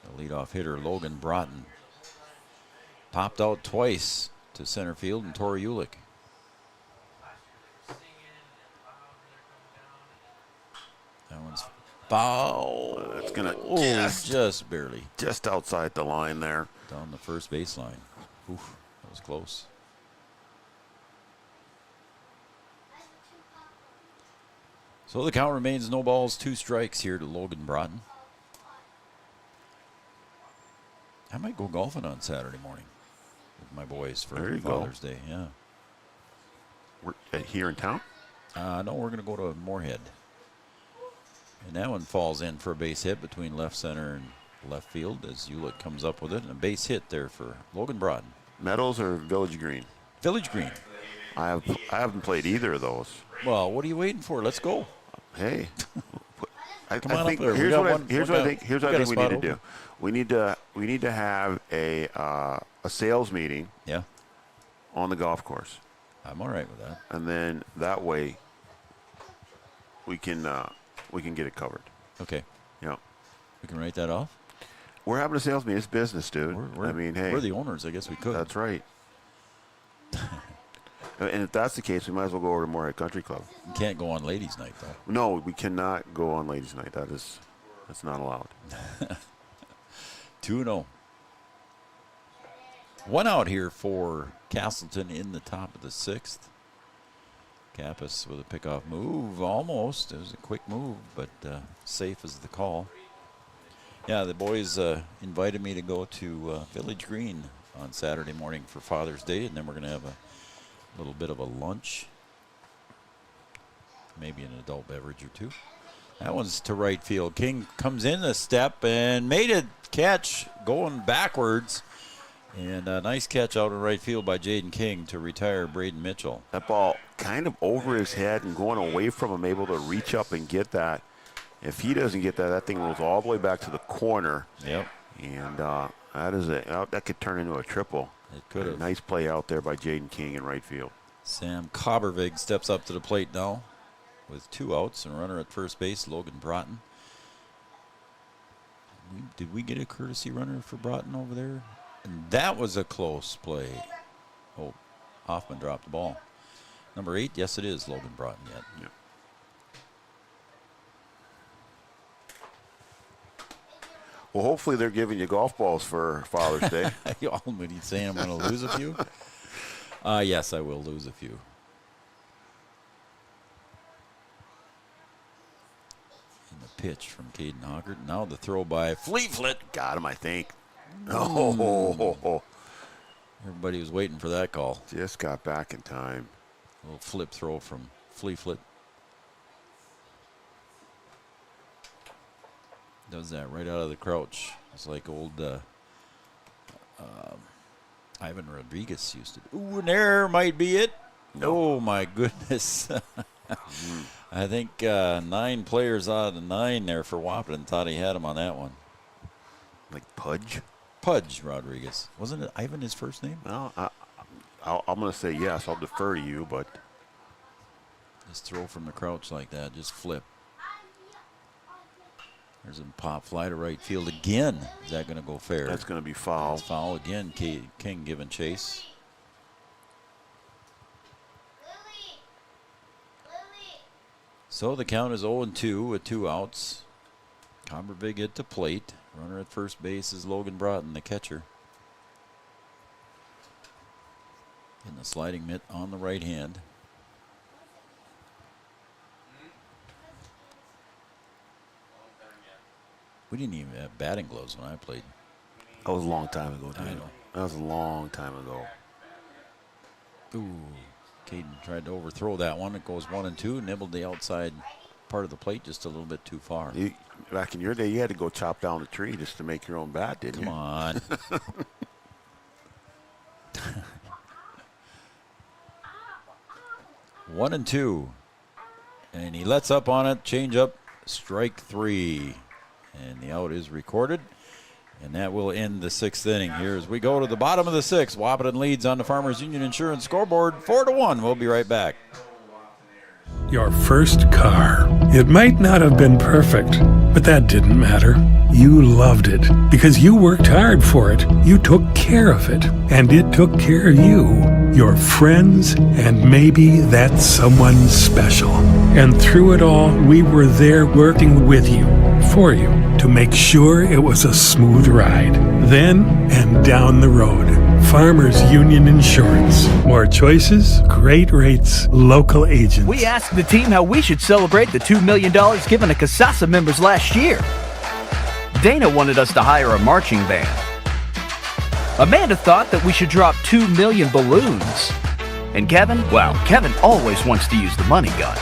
The leadoff hitter, Logan Broughton, popped out twice to center field, and Tori Ulick. That one's foul. It's gonna just barely, just outside the line there, down the first baseline. Oof, that was close. So the count remains no balls, 2 strikes here to Logan Broughton. I might go golfing on Saturday morning with my boys for Father's Day. Yeah. We're here in town? No, we're going to go to Moorhead. And that one falls in for a base hit between left center and left field as Hewlett comes up with it. And a base hit there for Logan Broughton. Meadows or Village Green? Village Green. I haven't played either of those. Well, what are you waiting for? Let's go. Hey. Come on up there. Here's what I think we need to do. We need to have a sales meeting. Yeah. On the golf course. I'm all right with that. And then that way we can get it covered. Okay. Yeah. We can write that off. We're having a sales meeting. It's business, dude. We're the owners. I guess we could. That's right. And if that's the case, we might as well go over to Moorhead Country Club. You can't go on ladies' night, though. No, we cannot go on ladies' night. That's not allowed. 2-0. 1 out here for Casselton in the top of the 6th. Kappas with a pickoff move, almost. It was a quick move, but safe is the call. Yeah, the boys invited me to go to Village Green on Saturday morning for Father's Day, and then we're going to have a little bit of a lunch. Maybe an adult beverage or 2. That one's to right field. King comes in a step and made a catch going backwards. And a nice catch out in right field by Jaden King to retire Braden Mitchell. That ball kind of over his head and going away from him, able to reach up and get that. If he doesn't get that, that thing rolls all the way back to the corner. Yep. And that could turn into a triple. It could have. Nice play out there by Jaden King in right field. Sam Cobbervig steps up to the plate now with 2 outs and a runner at first base, Logan Broughton. Did we get a courtesy runner for Broughton over there? And that was a close play. Oh, Hoffman dropped the ball. Number 8, yes it is Logan Broughton yet. Yeah. Well, hopefully they're giving you golf balls for Father's Day. Y'all saying I'm going to lose a few? Yes, I will lose a few. And the pitch from Caden Hockert. Now the throw by Fleetfoot. Got him, I think. Oh. Everybody was waiting for that call. Just got back in time. A little flip throw from Fleetfoot. Does that right out of the crouch. It's like old Ivan Rodriguez used to do. Ooh, and there might be it. No. Oh, my goodness. I think 9 players out of the 9 there for Wahpeton thought he had him on that one. Like Pudge? Pudge Rodriguez. Wasn't it Ivan his first name? Well, I'm going to say yes. I'll defer to you, but. Just throw from the crouch like that. Just flip. There's a pop fly to right field again. Is that going to go fair? That's going to be foul. That's foul again. King giving chase. So the count is 0-2 with 2 outs. Combervig at the plate. Runner at first base is Logan Broughton, the catcher. In the sliding mitt on the right hand. We didn't even have batting gloves when I played. That was a long time ago, dude. I know. That was a long time ago. Ooh, Caden tried to overthrow that one. It goes 1-2, nibbled the outside part of the plate just a little bit too far. Back in your day, you had to go chop down the tree just to make your own bat, didn't you? Come on. One and 2. And he lets up on it. Change up. Strike 3. And the out is recorded. And that will end the 6th inning here as we go to the bottom of the 6th. Wahpeton leads on the Farmers Union Insurance scoreboard 4-1. We'll be right back. Your first car. It might not have been perfect, but that didn't matter. You loved it because you worked hard for it. You took care of it, and it took care of you, your friends, and maybe that someone special. And through it all, we were there working with you, for you, to make sure it was a smooth ride. Then and down the road. Farmers Union Insurance. More choices, great rates, local agents. We asked the team how we should celebrate the $2 million given to Casasa members last year. Dana wanted us to hire a marching band. Amanda thought that we should drop 2 million balloons. And Kevin, well, Kevin always wants to use the money gun.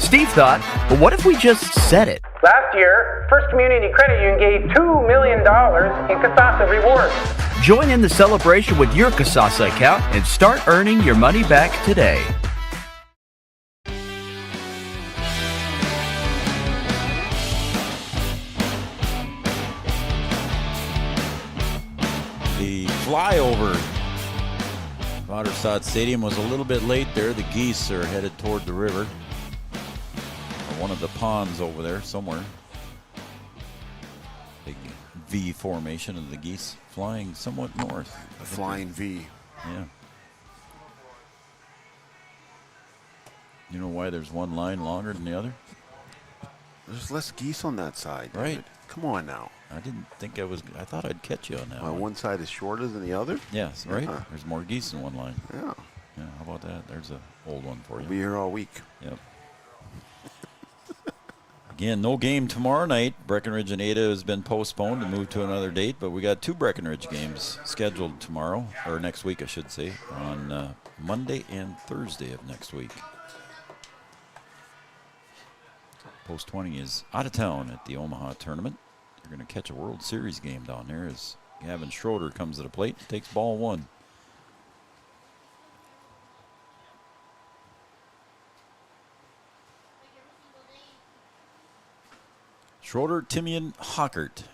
Steve thought, well, what if we just said it? Last year, First Community Credit Union gave $2 million in Casasa rewards. Join in the celebration with your Casasa account and start earning your money back today. The flyover Vaterstad Stadium was a little bit late there. The geese are headed toward the river. Or one of the ponds over there somewhere. Big V formation of the geese flying somewhat north. A flying V. Yeah. You know why there's one line longer than the other? There's less geese on that side. Right. David. Come on now. I didn't think I thought I'd catch you on that. One side is shorter than the other? Yes, right? Uh-huh. There's more geese in one line. Yeah. Yeah, how about that? There's an old one for you. We'll be here all week. Yep. Again, no game tomorrow night. Breckenridge and Ada has been postponed and moved to another date, but we got 2 Breckenridge games scheduled tomorrow, or next week, I should say, on Monday and Thursday of next week. Post 20 is out of town at the Omaha tournament. They're going to catch a World Series game down there as Gavin Schroeder comes to the plate and takes ball 1. Schroeder, Timian, Hockert,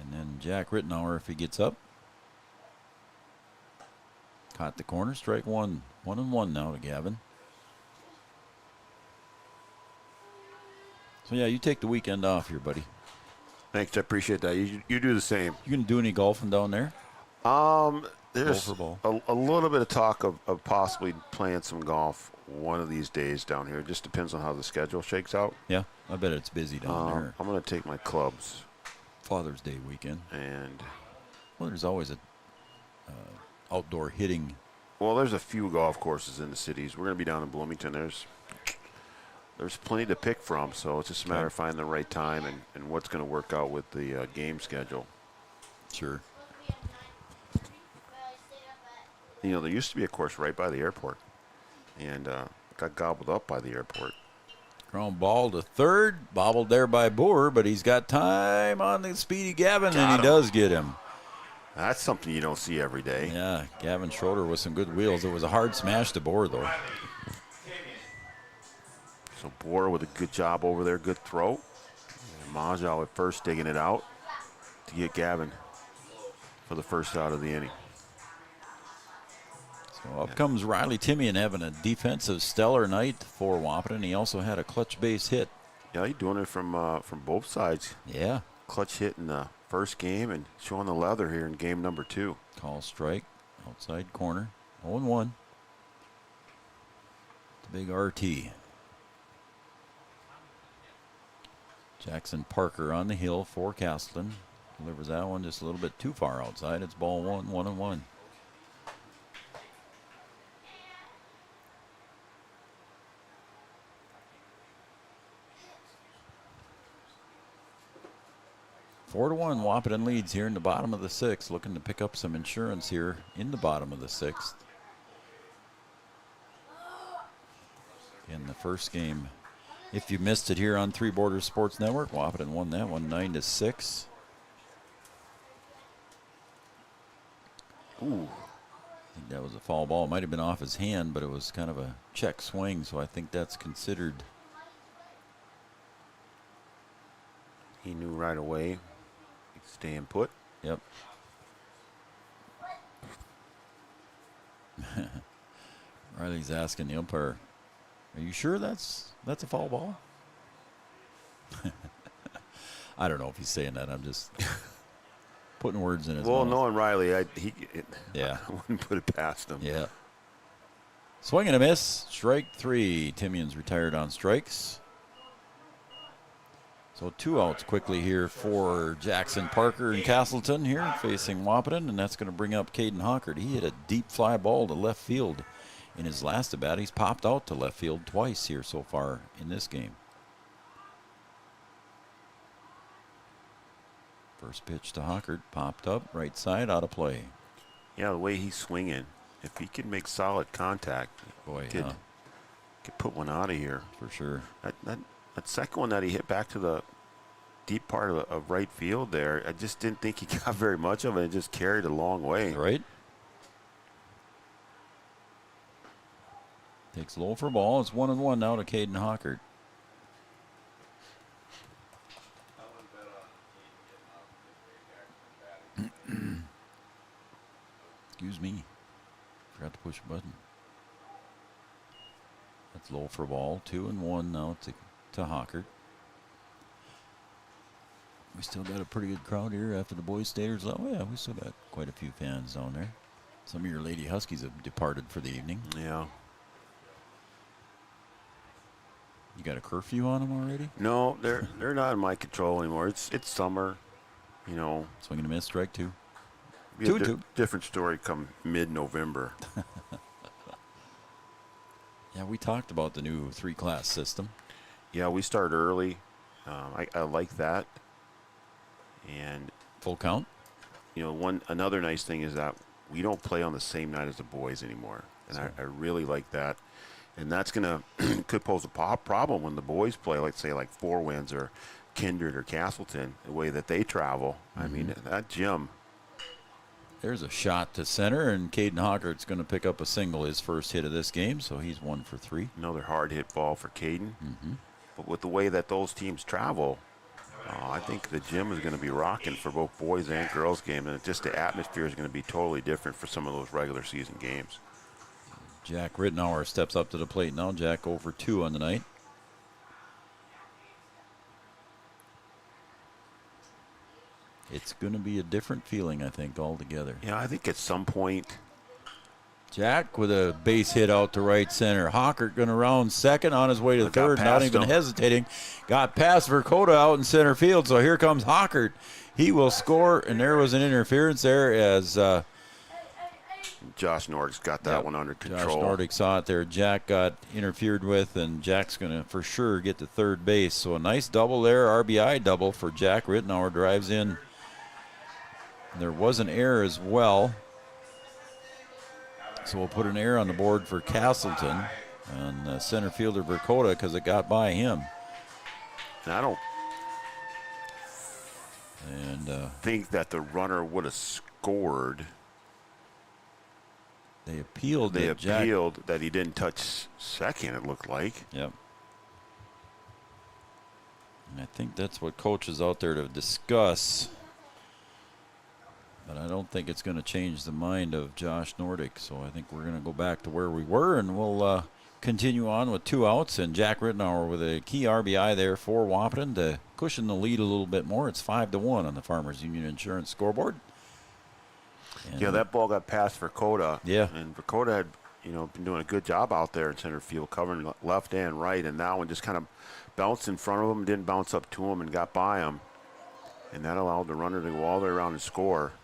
and then Jack Rittenauer if he gets up. Caught the corner, strike 1. 1-1 now to Gavin. So yeah, you take the weekend off here, buddy. Thanks, I appreciate that. You do the same. You gonna do any golfing down there? There's Ball. a little bit of talk of possibly playing some golf one of these days down here. It just depends on how the schedule shakes out. Yeah, I bet it's busy down there. I'm going to take my clubs. Father's Day weekend. And well, there's always a outdoor hitting. Well, there's a few golf courses in the cities. We're going to be down in Bloomington. There's plenty to pick from, so it's just a matter of finding the right time and what's going to work out with the game schedule. Sure. You know, there used to be a course right by the airport, and got gobbled up by the airport. Ground ball to third, bobbled there by Boer, but he's got time on the speedy Gavin, and he does get him. That's something you don't see every day. Yeah, Gavin Schroeder with some good wheels. It was a hard smash to Boer, though. So Boer with a good job over there, good throw. And Majau at first digging it out to get Gavin for the first out of the inning. So up comes Riley Timian having a defensive stellar night for Wahpeton. He also had a clutch base hit. Yeah, he's doing it from both sides. Yeah. Clutch hit in the first game and showing the leather here in game number 2. Call strike, outside corner, 0-1. The big RT. Jackson Parker on the hill for Casselton. Delivers that one just a little bit too far outside. It's ball 1, 1-1. Four to 1, Wahpeton leads here in the bottom of the 6th, looking to pick up some insurance here in the bottom of the 6th. In the first game, if you missed it here on Three Borders Sports Network, Wahpeton won that one 9-6. Ooh. I think that was a foul ball. It might have been off his hand, but it was kind of a check swing, so I think that's considered. He knew right away. Staying put. Yep. Riley's asking the umpire, "Are you sure that's a foul ball?" I don't know if he's saying that. I'm just putting words in his mouth. Well, knowing Riley, I wouldn't put it past him. Yeah. Swing and a miss. Strike 3. Timian's retired on strikes. So 2 outs quickly here for Jackson Parker and Casselton here facing Wahpeton, and that's going to bring up Caden Hockert. He hit a deep fly ball to left field in his last at bat. He's popped out to left field twice here so far in this game. First pitch to Hockert, popped up, right side, out of play. Yeah, the way he's swinging, if he can make solid contact, boy, could put one out of here. For sure. That second one that he hit back to the deep part of right field there, I just didn't think he got very much of it. It just carried a long way. Right. Takes low for ball. It's 1-1 now to Caden Hockert. Excuse me. Forgot to push a button. That's low for ball. 2-1 now to Hockert. We still got a pretty good crowd here after the boys staters. Oh yeah, we still got quite a few fans down there. Some of your Lady Huskies have departed for the evening. Yeah. You got a curfew on them already? No, they're not in my control anymore. It's summer, you know. Swing and a miss, strike 2. Be a different story come mid-November. Yeah, we talked about the new 3-class system. Yeah, we start early. I like that. And full count. You know, another nice thing is that we don't play on the same night as the boys anymore, and I really like that. And that's gonna could pose a problem when the boys play, like say like Four Winds or Kindred or Casselton, the way that they travel. I mean, that gym. There's a shot to center, and Caden Hockert's going to pick up a single, his first hit of this game, so he's 1 for 3. Another hard hit ball for Caden. But with the way that those teams travel, I think the gym is going to be rocking for both boys and girls game, and just the atmosphere is going to be totally different for some of those regular season games. Jack Rittenauer steps up to the plate now. Jack 0 for 2 on the night. It's going to be a different feeling, I think, altogether. Yeah, I think at some point. Jack with a base hit out to right center. Hockert going to round second on his way to the third, not even hesitating. Got past Dakota out in center field, so here comes Hockert. He will score, and there was an interference there as Josh Nordic's got that one under control. Josh Nordic saw it there. Jack got interfered with, and Jack's going to for sure get to third base. So a nice double there, RBI double for Jack Rittenauer. Drives in. There was an error as well. So we'll put an error on the board for Casselton and center fielder Dakota because it got by him. And I don't think that the runner would have scored. They appealed. They appealed that he didn't touch second, it looked like. Yep. And I think that's what coach is out there to discuss. But I don't think it's going to change the mind of Josh Nordic. So I think we're going to go back to where we were, and we'll continue on with 2 outs. And Jack Rittenauer with a key RBI there for Wahpeton to cushion the lead a little bit more. It's 5-1 on the Farmers Union Insurance scoreboard. And yeah, that ball got past Dakota. Yeah. And Dakota had, been doing a good job out there in center field, covering left and right. And that one just kind of bounced in front of him, didn't bounce up to him, and got by him. And that allowed the runner to go all the way around and score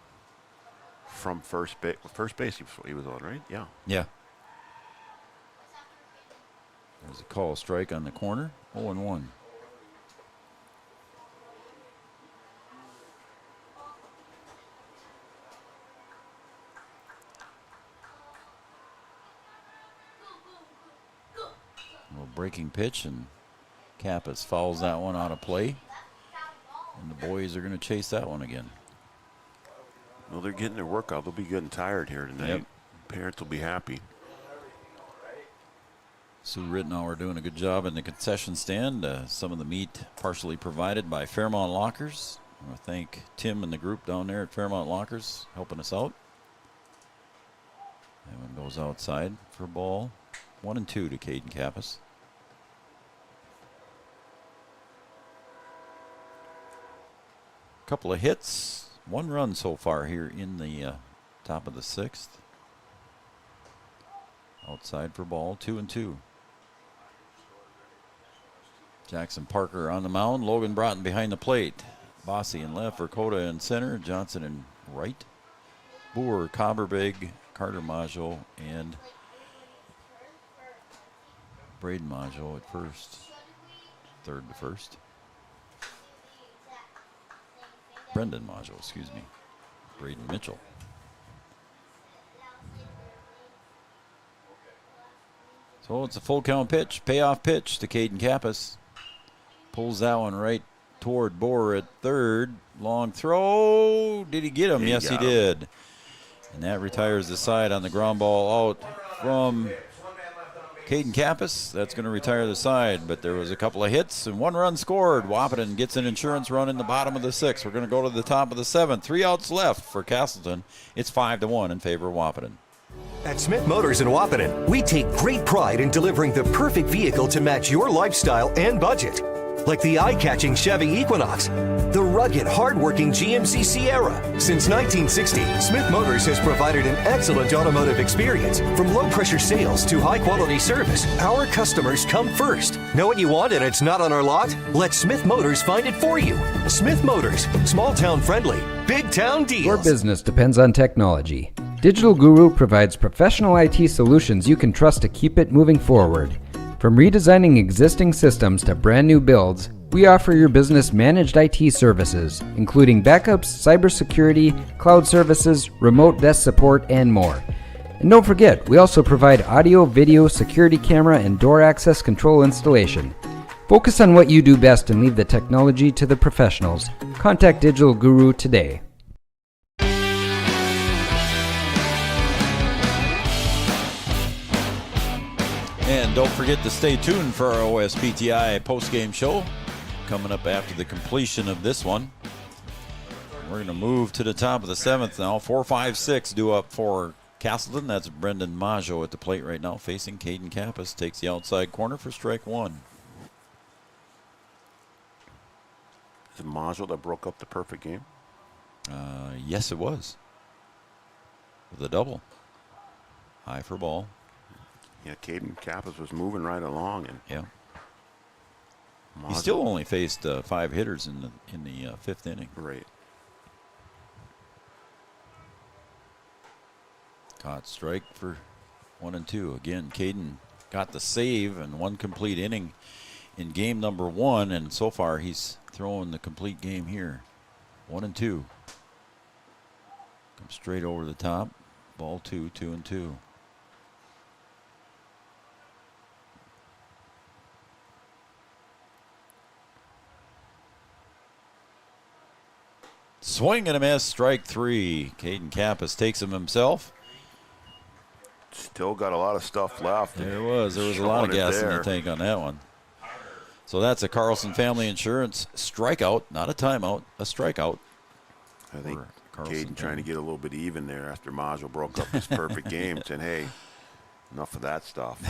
from first base. First base he was on, right? Yeah. Yeah. There's a call strike on the corner. 0-1. Breaking pitch, and Kappas fouls that one out of play. And the boys are going to chase that one again. Well, they're getting their workout. They'll be good and tired here tonight. Yep. Parents will be happy. Sue Rittenauer doing a good job in the concession stand. Some of the meat partially provided by Fairmont Lockers. I want to thank Tim and the group down there at Fairmont Lockers helping us out. That one goes outside for ball. 1-2 to Caden Kappas. Couple of hits, 1 run so far here in the top of the 6th. Outside for ball, 2-2. Jackson Parker on the mound. Logan Broughton behind the plate. Bossy in left, Dakota in center, Johnson in right. Boer, Cobberbig, Carter Maggio, and Braden Maggio at first. Third to first. Brendan Maggio, excuse me. Braden Mitchell. So it's a full count pitch, payoff pitch to Caden Kappas. Pulls that one right toward Boer at third. Long throw. Did he get him? Yes, he did. And that retires the side on the ground ball out from Caden Kappas. That's going to retire the side, but there was a couple of hits and 1 run scored. Wahpeton gets an insurance run in the bottom of the 6th. We're going to go to the top of the 7th. 3 outs left for Casselton. It's 5-1 in favor of Wahpeton. At Smith Motors in Wahpeton, we take great pride in delivering the perfect vehicle to match your lifestyle and budget. Like the eye-catching Chevy Equinox, the rugged, hard-working GMC Sierra. Since 1960, Smith Motors has provided an excellent automotive experience. From low-pressure sales to high-quality service, our customers come first. Know what you want and it's not on our lot? Let Smith Motors find it for you. Smith Motors, small-town friendly, big-town deals. Your business depends on technology. Digital Guru provides professional IT solutions you can trust to keep it moving forward. From redesigning existing systems to brand new builds, we offer your business managed IT services, including backups, cybersecurity, cloud services, remote desk support, and more. And don't forget, we also provide audio, video, security camera, and door access control installation. Focus on what you do best and leave the technology to the professionals. Contact Digital Guru today. And don't forget to stay tuned for our OSPTI postgame show coming up after the completion of this one. We're going to move to the top of the 7th now. 4-5-6 due up for Casselton. That's Brendan Maggio at the plate right now facing Caden Kappas. Takes the outside corner for strike 1. Is it Maggio that broke up the perfect game? Yes, it was. With a double. High for ball. Yeah, Caden Kappas was moving right along, and yeah, he still only faced 5 hitters in the 5th inning. Right. Caught strike for 1 and 2. Again, Caden got the save and 1 complete inning in game number 1, and so far he's throwing the complete game here. 1 and 2. Comes straight over the top. Ball 2, 2 and 2. Swing and a miss, strike 3. Caden Kappas takes him himself. Still got a lot of stuff left. There was a lot of gas in the tank on that one. So that's a Carlson Family Insurance strikeout, not a timeout, a strikeout. I think Caden trying to get a little bit even there after Maggio broke up his perfect game, saying, hey, enough of that stuff.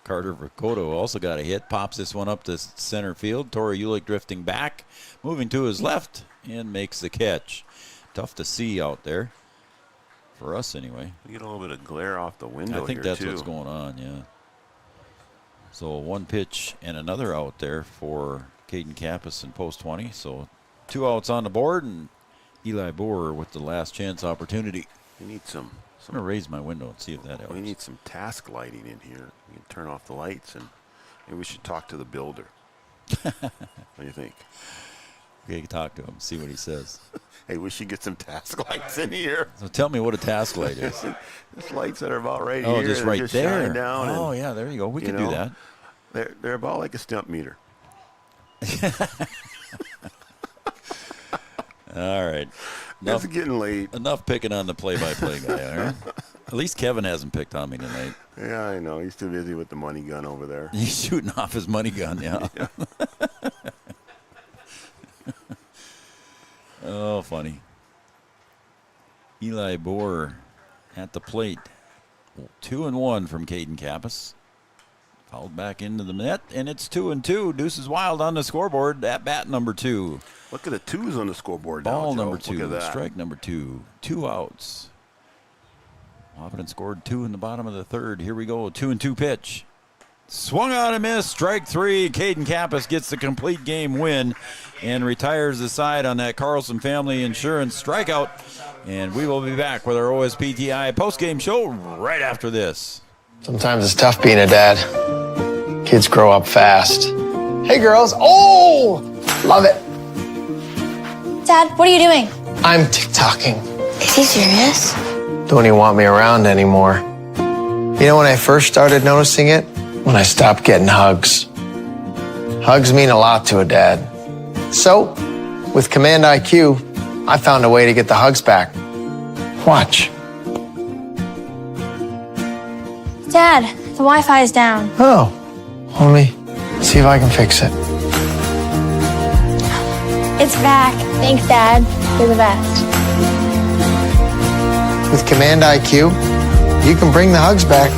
Carter Vakoto also got a hit, pops this one up to center field. Torrey Ulick drifting back, moving to his left, and makes the catch. Tough to see out there. For us, anyway. We get a little bit of glare off the window. I think that's what's going on, yeah. So 1 pitch and another out there for Caden Kappas in post 20. So 2 outs on the board, and Eli Boer with the last chance opportunity. We need some. I'm going to raise my window and see if that helps. We need some task lighting in here. We can turn off the lights, and maybe we should talk to the builder. What do you think? Okay, talk to him, see what he says. Hey, we should get some task lights in here. So tell me what a task light is. There's lights that are about right here. Oh, just right there. Shine down Yeah, there you go. We can do that. They're about like a stump meter. All right. It's getting late. Enough picking on the play-by-play guy, all right? At least Kevin hasn't picked on me tonight. Yeah, I know. He's too busy with the money gun over there. He's shooting off his money gun, yeah. Oh, funny. Eli Boer at the plate. 2-1 from Caden Kappas. Fouled back into the net, and it's 2-2. Deuces Wild on the scoreboard at bat number 2. Look at the 2s on the scoreboard. Ball now, number Joe. 2, strike number 2. 2 outs. Wahpeton scored 2 in the bottom of the 3rd. Here we go, 2-2 pitch. Swung on a miss, strike three. Caden Kappas gets the complete game win and retires the side on that Carlson Family Insurance strikeout. And we will be back with our OSPTI postgame show right after this. Sometimes it's tough being a dad. Kids grow up fast. Hey, girls. Oh, love it. Dad, what are you doing? I'm TikToking. Is he serious? Don't even want me around anymore. You know when I first started noticing it? When I stopped getting hugs. Hugs mean a lot to a dad. So, with Command IQ, I found a way to get the hugs back. Watch. Dad, the Wi-Fi is down. Oh, let me see if I can fix it. It's back. Thanks, Dad. You're the best. With Command IQ, you can bring the hugs back.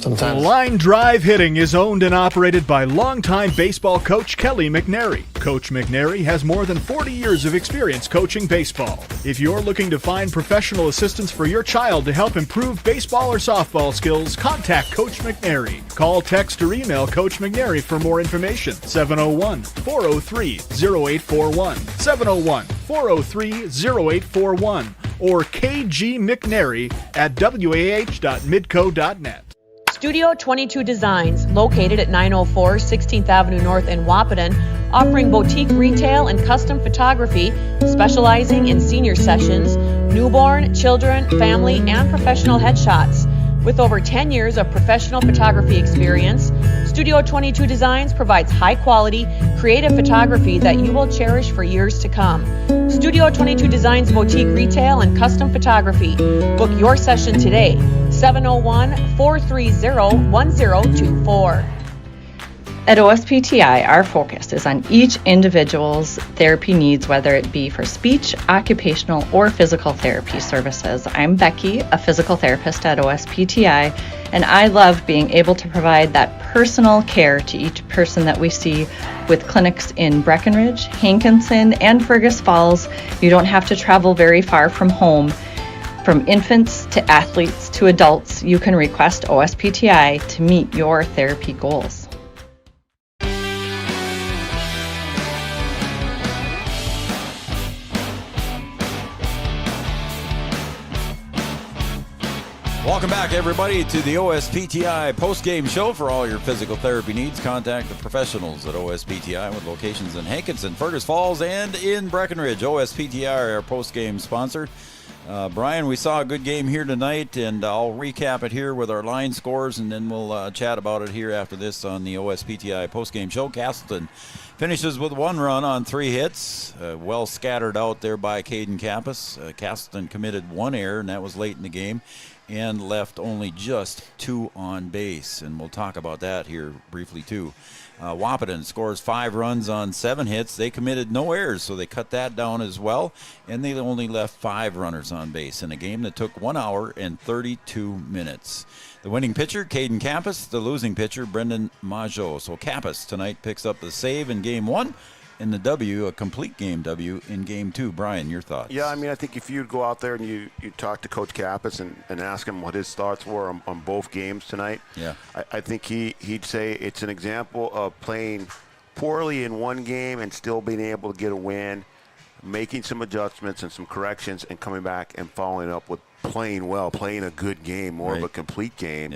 Sometimes. Line Drive Hitting is owned and operated by longtime baseball coach Kelly McNary. Coach McNary has more than 40 years of experience coaching baseball. If you're looking to find professional assistance for your child to help improve baseball or softball skills, contact Coach McNary. Call, text, or email Coach McNary for more information. 701-403-0841. 701-403-0841. Or kgmcnary@wah.midco.net. Studio 22 Designs, located at 904 16th Avenue North in Wahpeton, offering boutique retail and custom photography, specializing in senior sessions, newborn, children, family, and professional headshots. With over 10 years of professional photography experience, Studio 22 Designs provides high-quality, creative photography that you will cherish for years to come. Studio 22 Designs boutique retail and custom photography. Book your session today, 701-430-1024. At OSPTI, our focus is on each individual's therapy needs, whether it be for speech, occupational, or physical therapy services. I'm Becky, a physical therapist at OSPTI, and I love being able to provide that personal care to each person that we see with clinics in Breckenridge, Hankinson, and Fergus Falls. You don't have to travel very far from home. From infants to athletes to adults, you can request OSPTI to meet your therapy goals. Welcome back, everybody, to the OSPTI postgame show. For all your physical therapy needs, contact the professionals at OSPTI with locations in Hankinson, Fergus Falls, and in Breckenridge. OSPTI are our postgame sponsor. Brian, we saw a good game here tonight, and I'll recap it here with our line scores, and then we'll chat about it here after this on the OSPTI postgame show. Casselton finishes with 1 run on 3 hits, well scattered out there by Caden Kappas. Casselton committed 1 error, and that was late in the game, and left only just 2 on base, and we'll talk about that here briefly too. Wahpeton scores 5 runs on 7 hits. They committed no errors, so they cut that down as well, and they only left 5 runners on base in a game that took 1 hour and 32 minutes. The winning pitcher, Caden Kappas, the losing pitcher, Brendan Majo. So Kappas tonight picks up the save in Game 1, and the W, a complete game W, in Game 2. Brian, your thoughts? Yeah, I mean, I think if you'd go out there and you talk to Coach Kappas and ask him what his thoughts were on both games tonight, yeah, I think he'd say it's an example of playing poorly in one game and still being able to get a win, making some adjustments and some corrections, and coming back and following up with playing well, playing a good game, more of a complete game,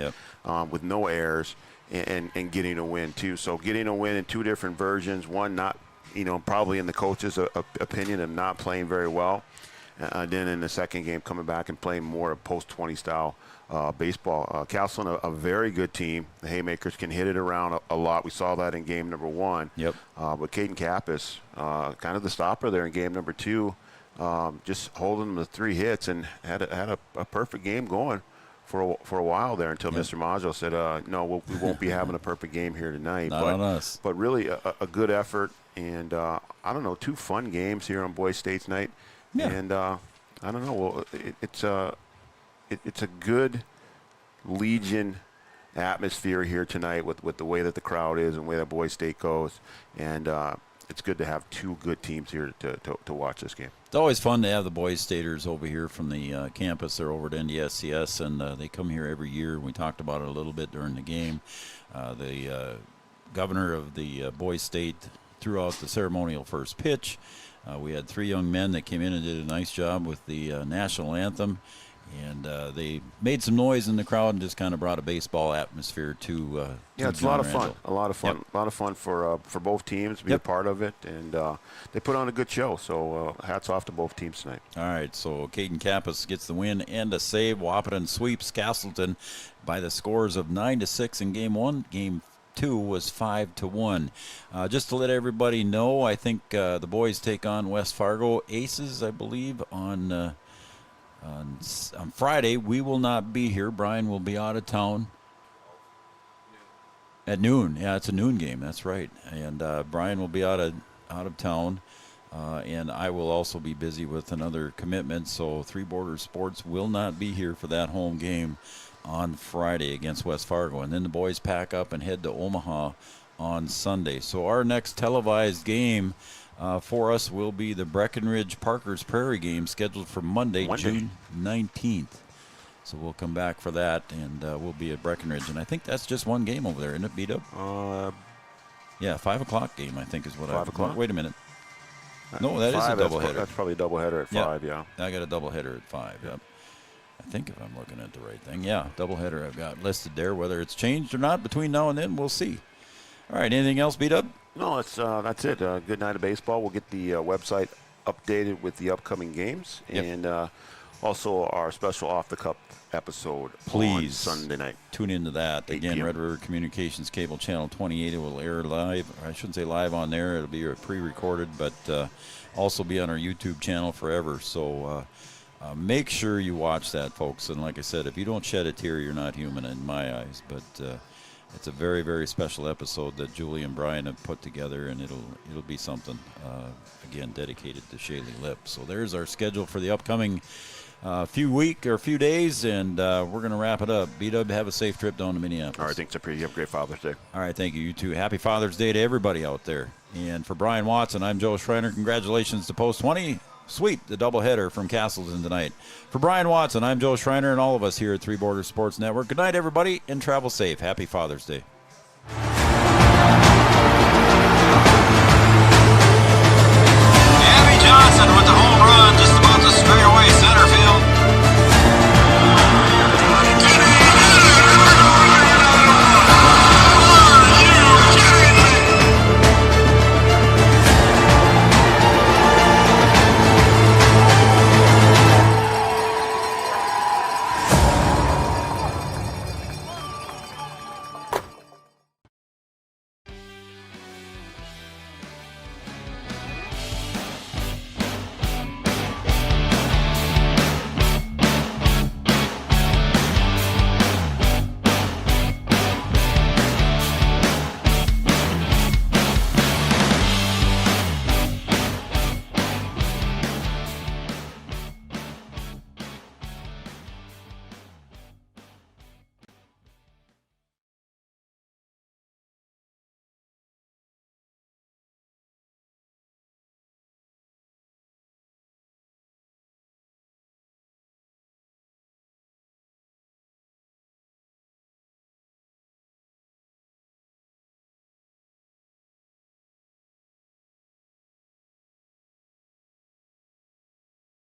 with no errors, and getting a win too. So getting a win in 2 different versions, one not, probably in the coach's opinion of not playing very well. Then in the second game, coming back and playing more of post-20 style baseball. Casselton, a very good team. The Haymakers can hit it around a lot. We saw that in game number 1. Yep. But Caden Kappas, kind of the stopper there in game number 2, just holding them to 3 hits and had a perfect game going for a while there until Mr. Majo said, no, we won't be having a perfect game here tonight. Not on us. But really a good effort. And, 2 fun games here on Boys State's night. Yeah. And, well, it's a good Legion atmosphere here tonight with the way that the crowd is and the way that Boys State goes. And it's good to have two good teams here to watch this game. It's always fun to have the boys staters over here from the campus. They're over at NDSCS, and they come here every year. We talked about it a little bit during the game. The governor of the boys state threw out the ceremonial first pitch. We had 3 young men that came in and did a nice job with the national anthem. And they made some noise in the crowd and just kind of brought a baseball atmosphere to it's John a lot of Randall. fun. A lot of fun. Yep. A lot of fun for both teams to be a part of it, and they put on a good show. So hats off to both teams tonight. All right, so Caden Kappas gets the win and a save. Wahpeton sweeps Casselton by the scores of 9-6 in Game 1. Game 2 was 5-1. Just to let everybody know, I think the boys take on West Fargo Aces, I believe, on Friday. We will not be here. Brian will be out of town at noon. Yeah, it's a noon game. That's right. And Brian will be out of town, and I will also be busy with another commitment. So Three Borders Sports will not be here for that home game on Friday against West Fargo. And then the boys pack up and head to Omaha on Sunday. So our next televised game for us will be the Breckenridge Parker's Prairie game, scheduled for Monday, June 19th. So we'll come back for that, and we'll be at Breckenridge. And I think that's just one game over there, isn't it, B-Dub? Yeah, 5 o'clock game, I think is what 5 o'clock? Wait a minute. No, that is a doubleheader. That's probably a doubleheader at 5, yeah. I got a doubleheader at 5, yep. I think if I'm looking at the right thing. Yeah, doubleheader I've got listed there. Whether it's changed or not between now and then, we'll see. All right, anything else, B-Dub? No, that's it. Good night of baseball. We'll get the website updated with the upcoming games, and also our special Off the Cup episode on Sunday night. Tune into that. Again, Red River Communications Cable Channel 28. It will air live. I shouldn't say live on there. It'll be pre-recorded, but also be on our YouTube channel forever. So make sure you watch that, folks. And like I said, if you don't shed a tear, you're not human in my eyes. But it's a very, very special episode that Julie and Brian have put together, and it'll be something, again, dedicated to Shaylee Lip. So there's our schedule for the upcoming few days, and we're going to wrap it up. B-Dub, have a safe trip down to Minneapolis. All right, thanks, Apri. You have a great Father's Day. All right, thank you. You too. Happy Father's Day to everybody out there. And for Brian Watson, I'm Joe Schreiner. Congratulations to Post 20. Sweep the doubleheader from Casselton tonight. For Brian Watson, I'm Joe Schreiner, and all of us here at Three Borders Sports Network. Good night, everybody, and travel safe. Happy Father's Day.